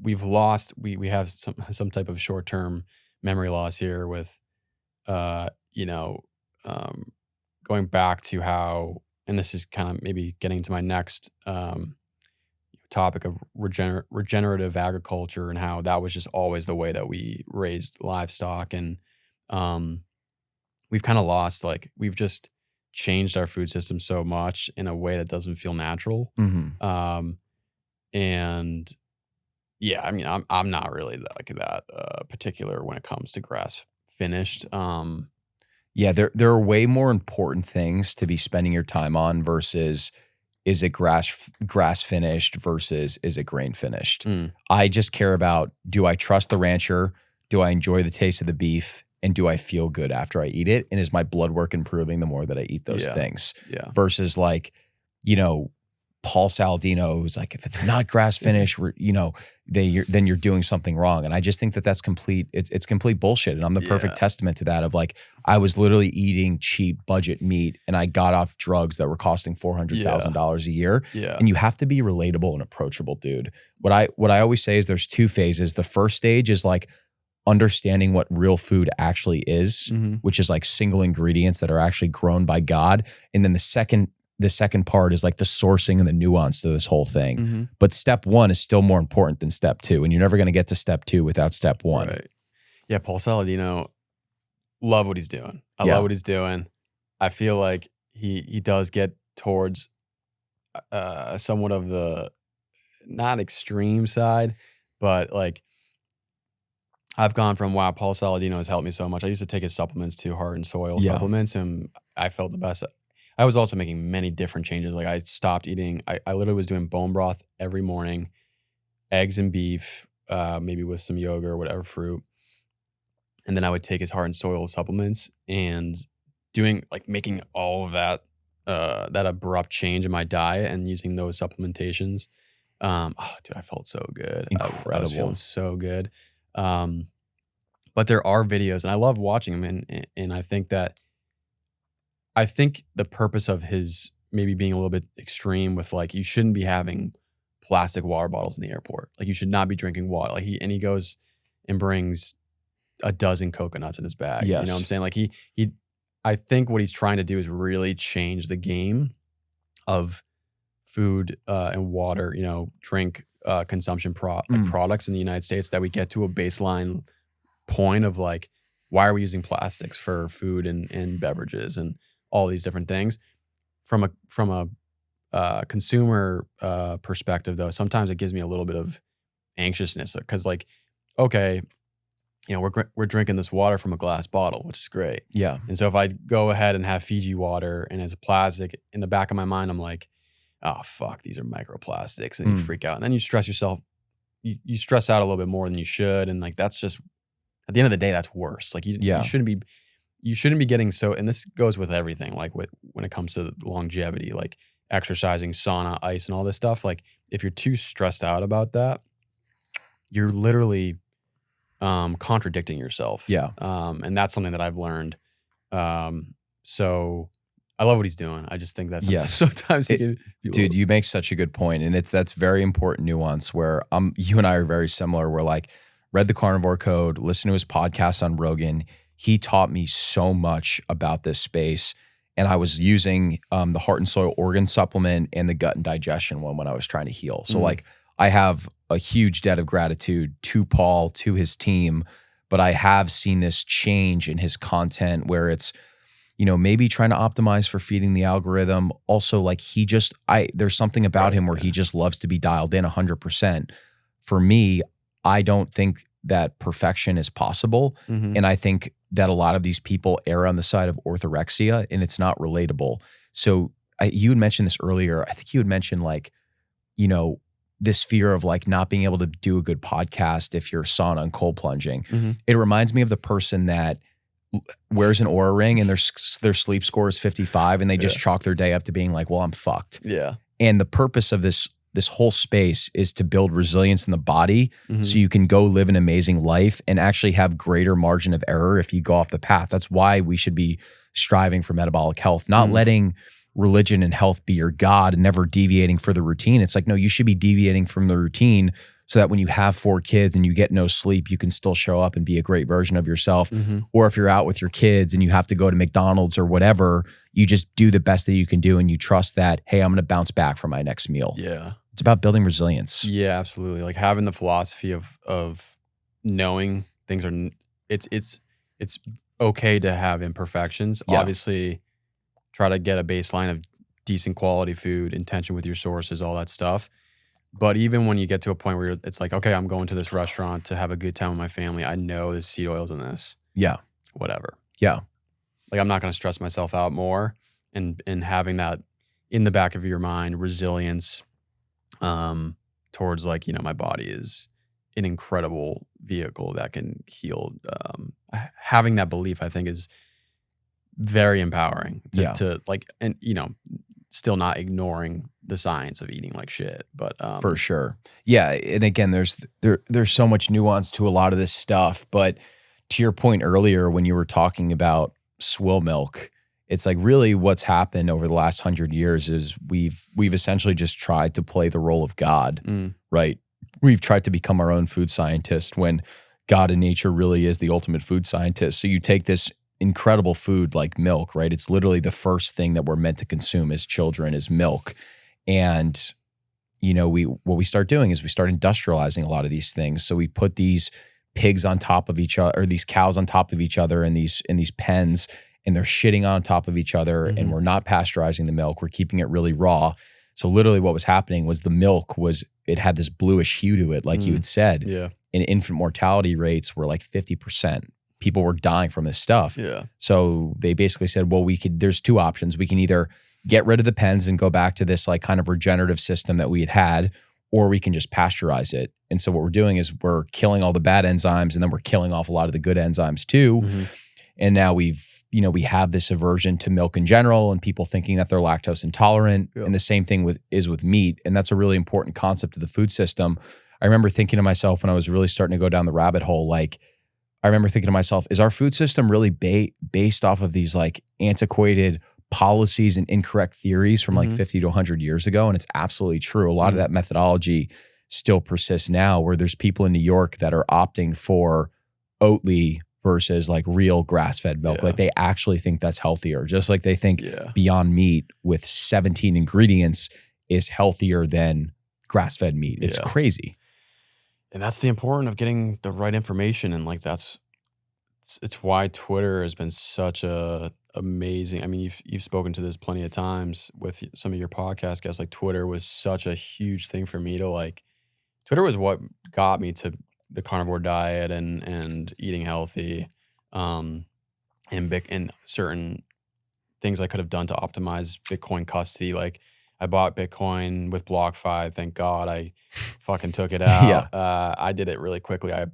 we've lost, we have some type of short-term memory loss here with, going back to how, and this is kind of maybe getting to my next topic of regenerative agriculture and how that was just always the way that we raised livestock. And we've kind of lost, like, we've just changed our food system so much in a way that doesn't feel natural. And yeah, I mean, I'm not really that particular when it comes to grass finished. Yeah, there are way more important things to be spending your time on versus is it grass finished versus is it grain finished. I just care about, do I trust the rancher? Do I enjoy the taste of the beef? And do I feel good after I eat it? And is my blood work improving the more that I eat those things? Yeah. Versus like, Paul Saladino, who's like, if it's not grass finished, then you're doing something wrong. And I just think that that's complete. It's complete bullshit. And I'm the perfect testament to that. Of like, I was literally eating cheap budget meat, and I got off drugs that were costing $400,000 a year. Yeah. And you have to be relatable and approachable, dude. What I always say is there's two phases. The first stage is like understanding what real food actually is, which is like single ingredients that are actually grown by God. And then the second part is like the sourcing and the nuance to this whole thing. But step one is still more important than step two. And you're never going to get to step two without step one. Right. Yeah. Paul Saladino, love what he's doing. I love what he's doing. I feel like he does get towards somewhat of the not extreme side, but like I've gone from, wow, Paul Saladino has helped me so much. I used to take his supplements too, Heart and Soil supplements, and I felt the best. I was also making many different changes. Like I stopped eating, I literally was doing bone broth every morning, eggs and beef, maybe with some yogurt or whatever fruit. And then I would take his Heart and Soil supplements and doing like making all of that, that abrupt change in my diet and using those supplementations. Oh, dude, I felt so good. I was feeling so good. But there are videos, and I love watching them, and I think the purpose of his maybe being a little bit extreme with like, you shouldn't be having plastic water bottles in the airport. Like you should not be drinking water. Like he goes and brings a dozen coconuts in his bag. Yes. You know what I'm saying? Like I think what he's trying to do is really change the game of food and water, drink consumption products in the United States, that we get to a baseline point of like, why are we using plastics for food and beverages and all these different things? From a consumer perspective, though, sometimes it gives me a little bit of anxiousness, because like, okay, we're drinking this water from a glass bottle, which is great. Yeah. And so if I go ahead and have Fiji water and it's plastic, in the back of my mind, I'm like, oh, fuck, these are microplastics. And you freak out. And then you stress yourself, you stress out a little bit more than you should. And like, that's just, at the end of the day, that's worse. Like you shouldn't be getting so, and this goes with everything, like when it comes to longevity, like exercising, sauna, ice, and all this stuff. Like if you're too stressed out about that, you're literally contradicting yourself. Yeah. And that's something that I've learned. So I love what he's doing. I just think that's sometimes dude, you make such a good point, and that's very important nuance where you and I are very similar. We're like, read the Carnivore Code, listen to his podcast on Rogan. He taught me so much about this space, and I was using the Heart and Soil organ supplement and the gut and digestion one when I was trying to heal. So like, I have a huge debt of gratitude to Paul, to his team, but I have seen this change in his content where it's, maybe trying to optimize for feeding the algorithm. Also, like there's something about him where he just loves to be dialed in 100%. For me, I don't think that perfection is possible. And I think that a lot of these people err on the side of orthorexia, and it's not relatable. So you had mentioned this earlier. I think you had mentioned like, this fear of like not being able to do a good podcast if you're sauna and cold plunging. It reminds me of the person that wears an Oura ring and their sleep score is 55 and they just chalk their day up to being like, well, I'm fucked. Yeah. And the purpose of this whole space is to build resilience in the body so you can go live an amazing life and actually have greater margin of error if you go off the path. That's why we should be striving for metabolic health, not letting religion and health be your God and never deviating for the routine. It's like, no, you should be deviating from the routine so that when you have 4 kids and you get no sleep, you can still show up and be a great version of yourself. Or if you're out with your kids and you have to go to McDonald's or whatever, you just do the best that you can do and you trust that, hey, I'm going to bounce back for my next meal. Yeah. It's about building resilience. Yeah, absolutely. Like having the philosophy of knowing things are, it's okay to have imperfections. Yeah. Obviously, try to get a baseline of decent quality food, intention with your sources, all that stuff. But even when you get to a point where it's like, okay, I'm going to this restaurant to have a good time with my family. I know there's seed oils in this. Yeah. Whatever. Yeah. Like I'm not going to stress myself out more, and having that in the back of your mind, resilience towards like, my body is an incredible vehicle that can heal. Having that belief, I think, is very empowering to like, and still not ignoring the science of eating like shit, but for sure. Yeah. And again, there's so much nuance to a lot of this stuff, but to your point earlier, when you were talking about swill milk, it's like really what's happened over the last 100 years is we've essentially just tried to play the role of God, right? We've tried to become our own food scientist when God in nature really is the ultimate food scientist. So you take this incredible food like milk, right? It's literally the first thing that we're meant to consume as children is milk. And, what we start doing is we start industrializing a lot of these things. So we put these pigs on top of each other, or these cows on top of each other in these pens, and they're shitting on top of each other, and we're not pasteurizing the milk. We're keeping it really raw. So literally what was happening was the milk it had this bluish hue to it, like you had said. Yeah. And infant mortality rates were like 50%. People were dying from this stuff. Yeah. So they basically said, well, there's two options. We can either get rid of the pens and go back to this like kind of regenerative system that we had, or we can just pasteurize it. And so what we're doing is we're killing all the bad enzymes, and then we're killing off a lot of the good enzymes too. And now we have this aversion to milk in general, and people thinking that they're lactose intolerant. And the same thing with meat. And that's a really important concept of the food system. I remember thinking to myself when I was really starting to go down the rabbit hole, like, I remember thinking to myself, is our food system really based off of these like antiquated policies and incorrect theories from like 50 to 100 years ago? And it's absolutely true. A lot of that methodology still persists now, where there's people in New York that are opting for Oatly versus like real grass-fed milk. Like they actually think that's healthier, just like they think Beyond Meat with 17 ingredients is healthier than grass-fed meat. It's crazy. And that's the importance of getting the right information. And like it's why Twitter has been such a amazing. I mean, you've spoken to this plenty of times with some of your podcast guests. Like Twitter was such a huge thing for me to like. Twitter was what got me to the carnivore diet and eating healthy, and certain things I could have done to optimize Bitcoin custody. Like I bought Bitcoin with BlockFi. Thank God I fucking took it out. I did it really quickly. I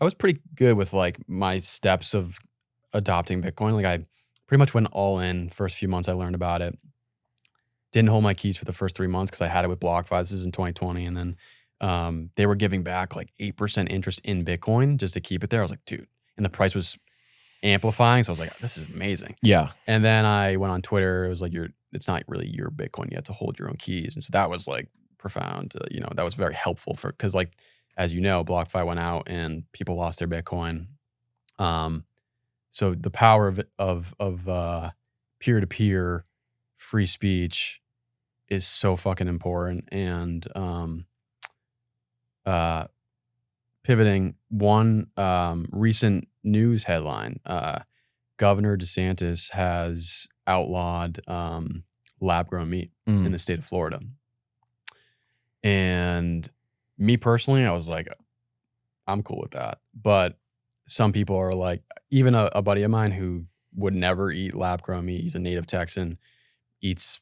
was pretty good with like my steps of adopting Bitcoin. Like I pretty much went all in first few months I learned about it. Didn't hold my keys for the first 3 months because I had it with BlockFi. This is in 2020. And then they were giving back like 8% interest in Bitcoin just to keep it there. I was like, dude. And the price was amplifying. So I was like, this is amazing. Yeah. And then I went on Twitter. It was like, it's not really your Bitcoin. You have to hold your own keys. And so that was like profound. That was very helpful because like, as you know, BlockFi went out and people lost their Bitcoin. So the power of peer-to-peer free speech is so fucking important. And pivoting one recent news headline, Governor DeSantis has outlawed lab-grown meat in the state of Florida. And me personally, I was like, I'm cool with that. But some people are like, even a buddy of mine who would never eat lab-grown meat, he's a native Texan, eats,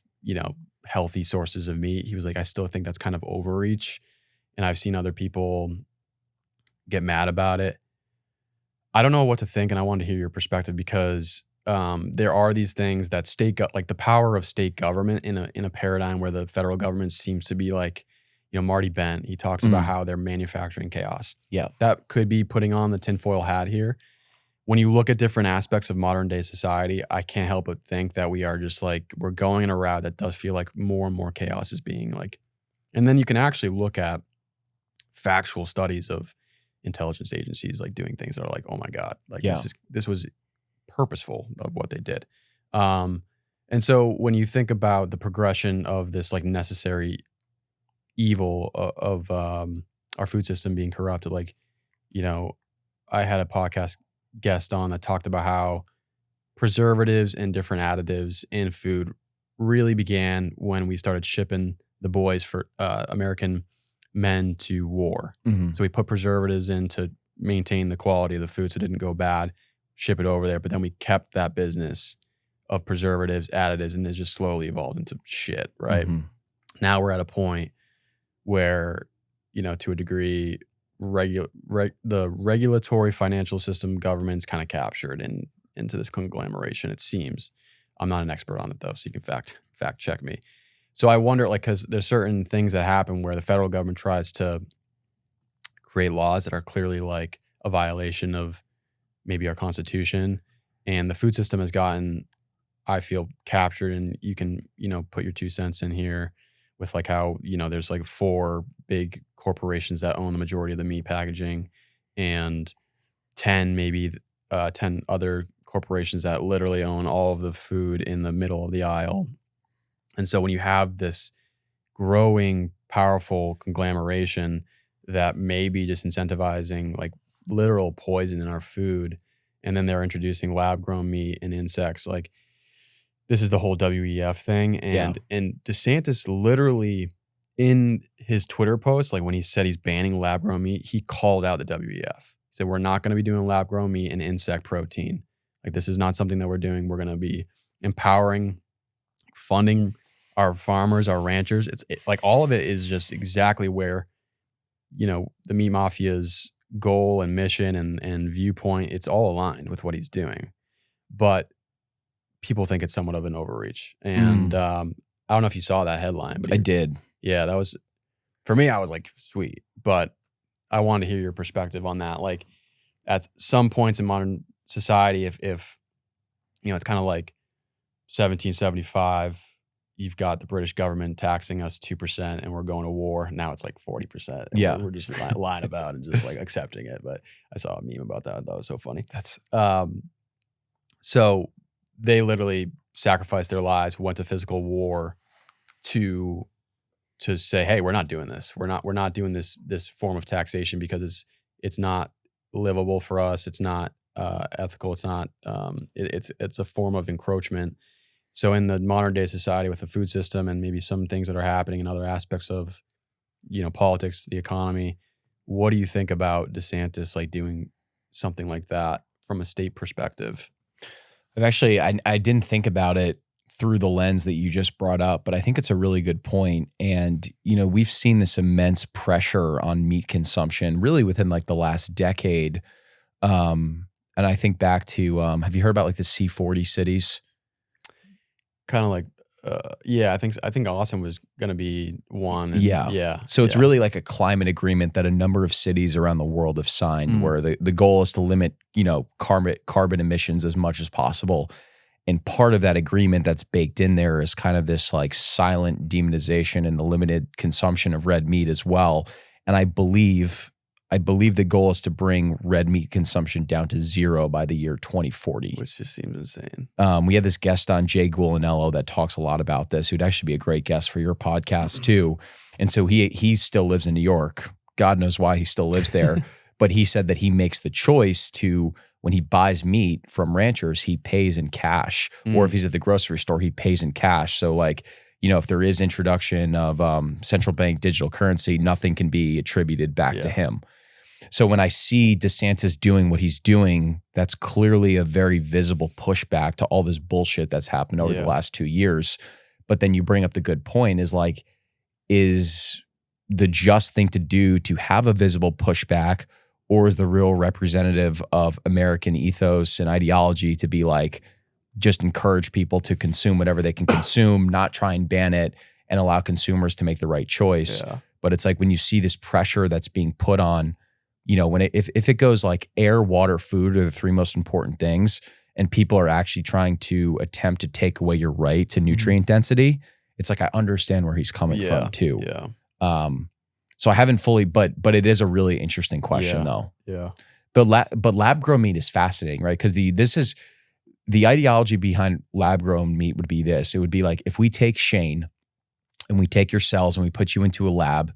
healthy sources of meat. He was like, I still think that's kind of overreach. And I've seen other people get mad about it. I don't know what to think, and I wanted to hear your perspective because there are these things that like the power of state government in a paradigm where the federal government seems to be like, Marty Bent, he talks about how they're manufacturing chaos. Yeah. That could be putting on the tinfoil hat here. When you look at different aspects of modern day society, I can't help but think that we are just like, we're going in a route that does feel like more and more chaos is being like, and then you can actually look at factual studies of intelligence agencies like doing things that are like, oh my God, like this was purposeful of what they did. And so when you think about the progression of this like necessary evil of our food system being corrupted, like, I had a podcast guest on that talked about how preservatives and different additives in food really began when we started shipping the boys for American men to war. So we put preservatives in to maintain the quality of the food so it didn't go bad, ship it over there. But then we kept that business of preservatives, additives, and it just slowly evolved into shit, right? Now we're at a point where, to a degree, the regulatory financial system government's kind of captured into this conglomeration, it seems. I'm not an expert on it though, so you can fact check me. So I wonder, like, because there's certain things that happen where the federal government tries to create laws that are clearly like a violation of maybe our Constitution, and the food system has gotten, I feel, captured. And you can, put your 2 cents in here with like how, there's like 4 big corporations that own the majority of the meat packaging, and 10 other corporations that literally own all of the food in the middle of the aisle. And so when you have this growing, powerful conglomeration that may be just incentivizing like literal poison in our food, and then they're introducing lab-grown meat and insects, like this is the whole WEF thing. And DeSantis literally in his Twitter post, like when he said he's banning lab-grown meat, he called out the WEF. He said, we're not going to be doing lab-grown meat and insect protein. Like, this is not something that we're doing. We're going to be empowering, funding our farmers, our ranchers. Like all of it is just exactly where, the Meat Mafia's goal and mission and viewpoint, it's all aligned with what he's doing. But people think it's somewhat of an overreach. And I don't know if you saw that headline. But I did. Yeah, that was, for me, I was like, sweet. But I wanted to hear your perspective on that. Like, at some points in modern society, if it's kind of like 1775, you've got the British government taxing us 2% and we're going to war. Now it's like 40%. Yeah. We're just lying about it and just like accepting it. But I saw a meme about that. That was so funny. That's so they literally sacrificed their lives, went to physical war to say, hey, we're not doing this. We're not doing this form of taxation because it's not livable for us. It's not ethical. It's not. It's a form of encroachment. So in the modern day society with the food system and maybe some things that are happening in other aspects of politics, the economy, what do you think about DeSantis like doing something like that from a state perspective? I didn't think about it through the lens that you just brought up, but I think it's a really good point. And, we've seen this immense pressure on meat consumption really within like the last decade. And I think back to, have you heard about like the C40 cities? Kind of like, I think Austin was going to be one. Yeah. So it's really like a climate agreement that a number of cities around the world have signed where the goal is to limit, carbon emissions as much as possible. And part of that agreement that's baked in there is kind of this like silent demonization and the limited consumption of red meat as well. And I believe the goal is to bring red meat consumption down to 0 by the year 2040. Which just seems insane. We had this guest on, Jay Gualinello, that talks a lot about this, who'd actually be a great guest for your podcast too. And so he still lives in New York. God knows why he still lives there. But he said that he makes the choice to, when he buys meat from ranchers, he pays in cash. Or if he's at the grocery store, he pays in cash. So like, if there is introduction of central bank digital currency, nothing can be attributed back to him. So when I see DeSantis doing what he's doing, that's clearly a very visible pushback to all this bullshit that's happened over the last 2 years. But then you bring up the good point is the just thing to do to have a visible pushback, or is the real representative of American ethos and ideology to be like, just encourage people to consume whatever they can consume, not try and ban it and allow consumers to make the right choice. Yeah. But it's like when you see this pressure that's being put on, if it goes like air, water, food are the 3 most important things, and people are actually trying to attempt to take away your right to nutrient density, it's like I understand where he's coming from too. Yeah. So I haven't fully, but it is a really interesting question though. Yeah. But lab grown meat is fascinating, right? Because the ideology behind lab grown meat would be this. It would be like if we take Shane and we take your cells and we put you into a lab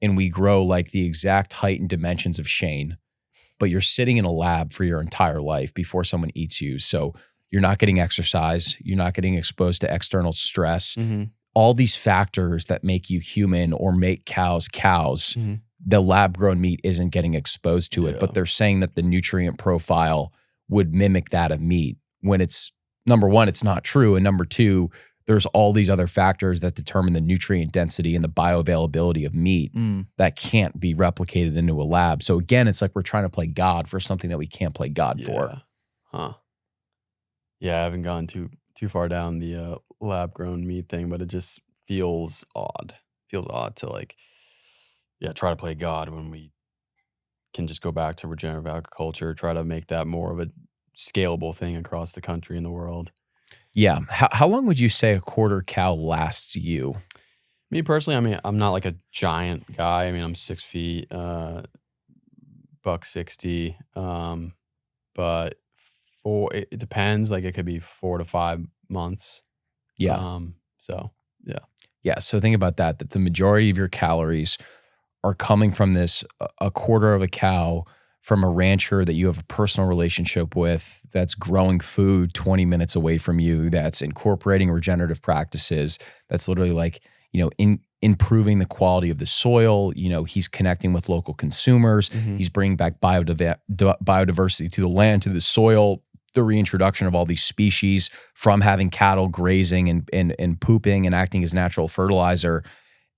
and we grow like the exact height and dimensions of Shane, but you're sitting in a lab for your entire life before someone eats you. So you're not getting exercise. You're not getting exposed to external stress. All these factors that make you human or make cows, the lab grown meat isn't getting exposed to it, but they're saying that the nutrient profile would mimic that of meat when it's, number one, it's not true. And number two, there's all these other factors that determine the nutrient density and the bioavailability of meat that can't be replicated into a lab. So again, it's like we're trying to play God for something that we can't play God for. Huh. Yeah, I haven't gone too far down the lab grown meat thing, but it just feels odd. Feels odd to like, try to play God when we can just go back to regenerative agriculture, try to make that more of a scalable thing across the country and the world. Yeah. How long would you say a quarter cow lasts you? Me personally, I mean, I'm not like a giant guy. I mean, I'm 6 feet, $160. But it depends. Like it could be 4 to 5 months. Yeah. Yeah. So think about that the majority of your calories are coming from this, a quarter of a cow from a rancher that you have a personal relationship with, that's growing food 20 minutes away from you, that's incorporating regenerative practices, that's literally like, improving the quality of the soil. He's connecting with local consumers. He's bringing back biodiversity to the land, to the soil, the reintroduction of all these species from having cattle grazing and pooping and acting as natural fertilizer.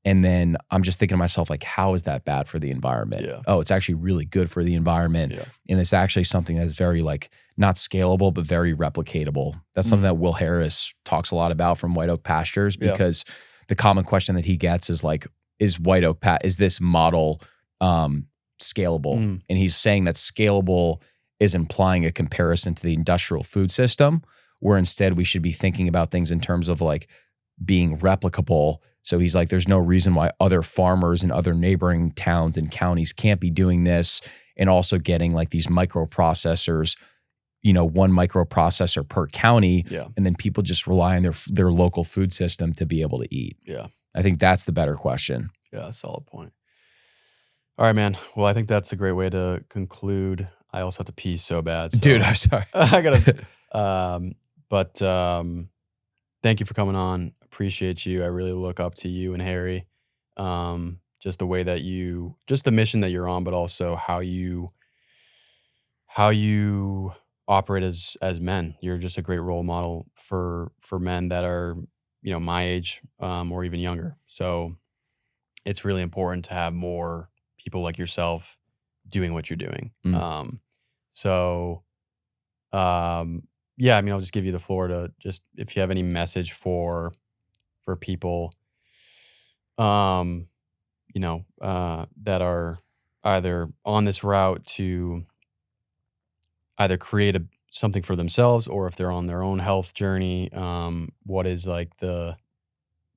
And then I'm just thinking to myself, like, how is that bad for the environment? Yeah. Oh, it's actually really good for the environment. Yeah. And it's actually something that's very like not scalable, but very replicatable. That's something that Will Harris talks a lot about from White Oak Pastures, because the common question that he gets is like, is this model scalable? And he's saying that scalable is implying a comparison to the industrial food system, where instead we should be thinking about things in terms of like being replicable. So he's like, there's no reason why other farmers in other neighboring towns and counties can't be doing this, and also getting like these microprocessors, one microprocessor per county, and then people just rely on their local food system to be able to eat. Yeah. I think that's the better question. Yeah, solid point. All right, man. Well, I think that's a great way to conclude. I also have to pee so bad. So dude, I'm sorry. I gotta, but thank you for coming on. Appreciate you. I really look up to you and Harry. Just the way that just the mission that you're on, but also how you operate as men. You're just a great role model for men that are, my age, or even younger. So it's really important to have more people like yourself doing what you're doing. Yeah, I'll just give you the floor to just, if you have any message for people, that are either on this route to either create something for themselves, or if they're on their own health journey, what is like the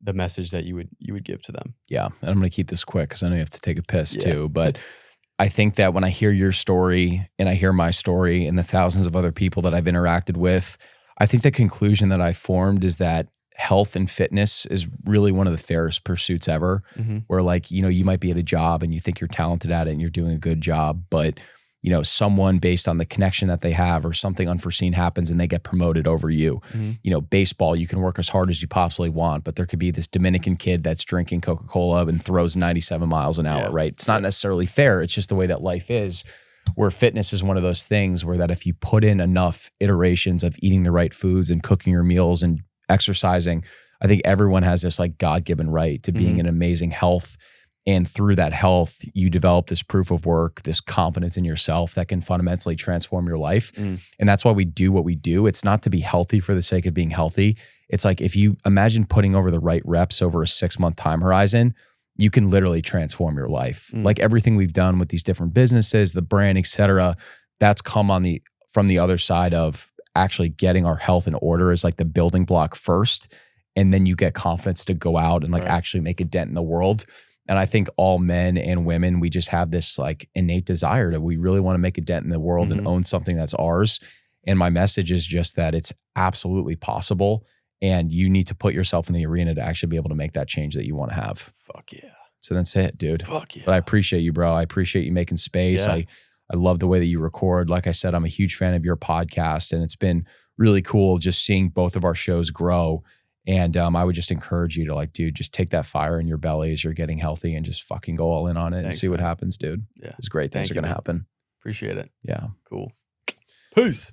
message that you would give to them? Yeah. And I'm going to keep this quick because I know you have to take a piss too, but I think that when I hear your story and I hear my story and the thousands of other people that I've interacted with, I think the conclusion that I formed is that health and fitness is really one of the fairest pursuits ever, where like, you might be at a job and you think you're talented at it and you're doing a good job, but someone based on the connection that they have or something unforeseen happens and they get promoted over you. Baseball, you can work as hard as you possibly want, but there could be this Dominican kid that's drinking Coca-Cola and throws 97 miles an hour, right? It's not necessarily fair. It's just the way that life is, where fitness is one of those things where that if you put in enough iterations of eating the right foods and cooking your meals and exercising, I think everyone has this like God-given right to being in amazing health. And through that health, you develop this proof of work, this confidence in yourself that can fundamentally transform your life. And that's why we do what we do. It's not to be healthy for the sake of being healthy. It's like, if you imagine putting over the right reps over a 6-month time horizon, you can literally transform your life. Like everything we've done with these different businesses, the brand, et cetera, that's come from the other side of actually getting our health in order is like the building block first. And then you get confidence to go out and like actually make a dent in the world. And I think all men and women, we just have this like innate desire that we really want to make a dent in the world and own something that's ours. And my message is just that it's absolutely possible. And you need to put yourself in the arena to actually be able to make that change that you want to have. Fuck yeah. So that's it, dude. Fuck yeah. But I appreciate you, bro. I appreciate you making space. I love the way that you record. Like I said, I'm a huge fan of your podcast, and it's been really cool just seeing both of our shows grow. And I would just encourage you to like, dude, just take that fire in your belly as you're getting healthy and just fucking go all in on it and see what happens, dude. Yeah. It's great. Things are going to happen. Appreciate it. Yeah. Cool. Peace.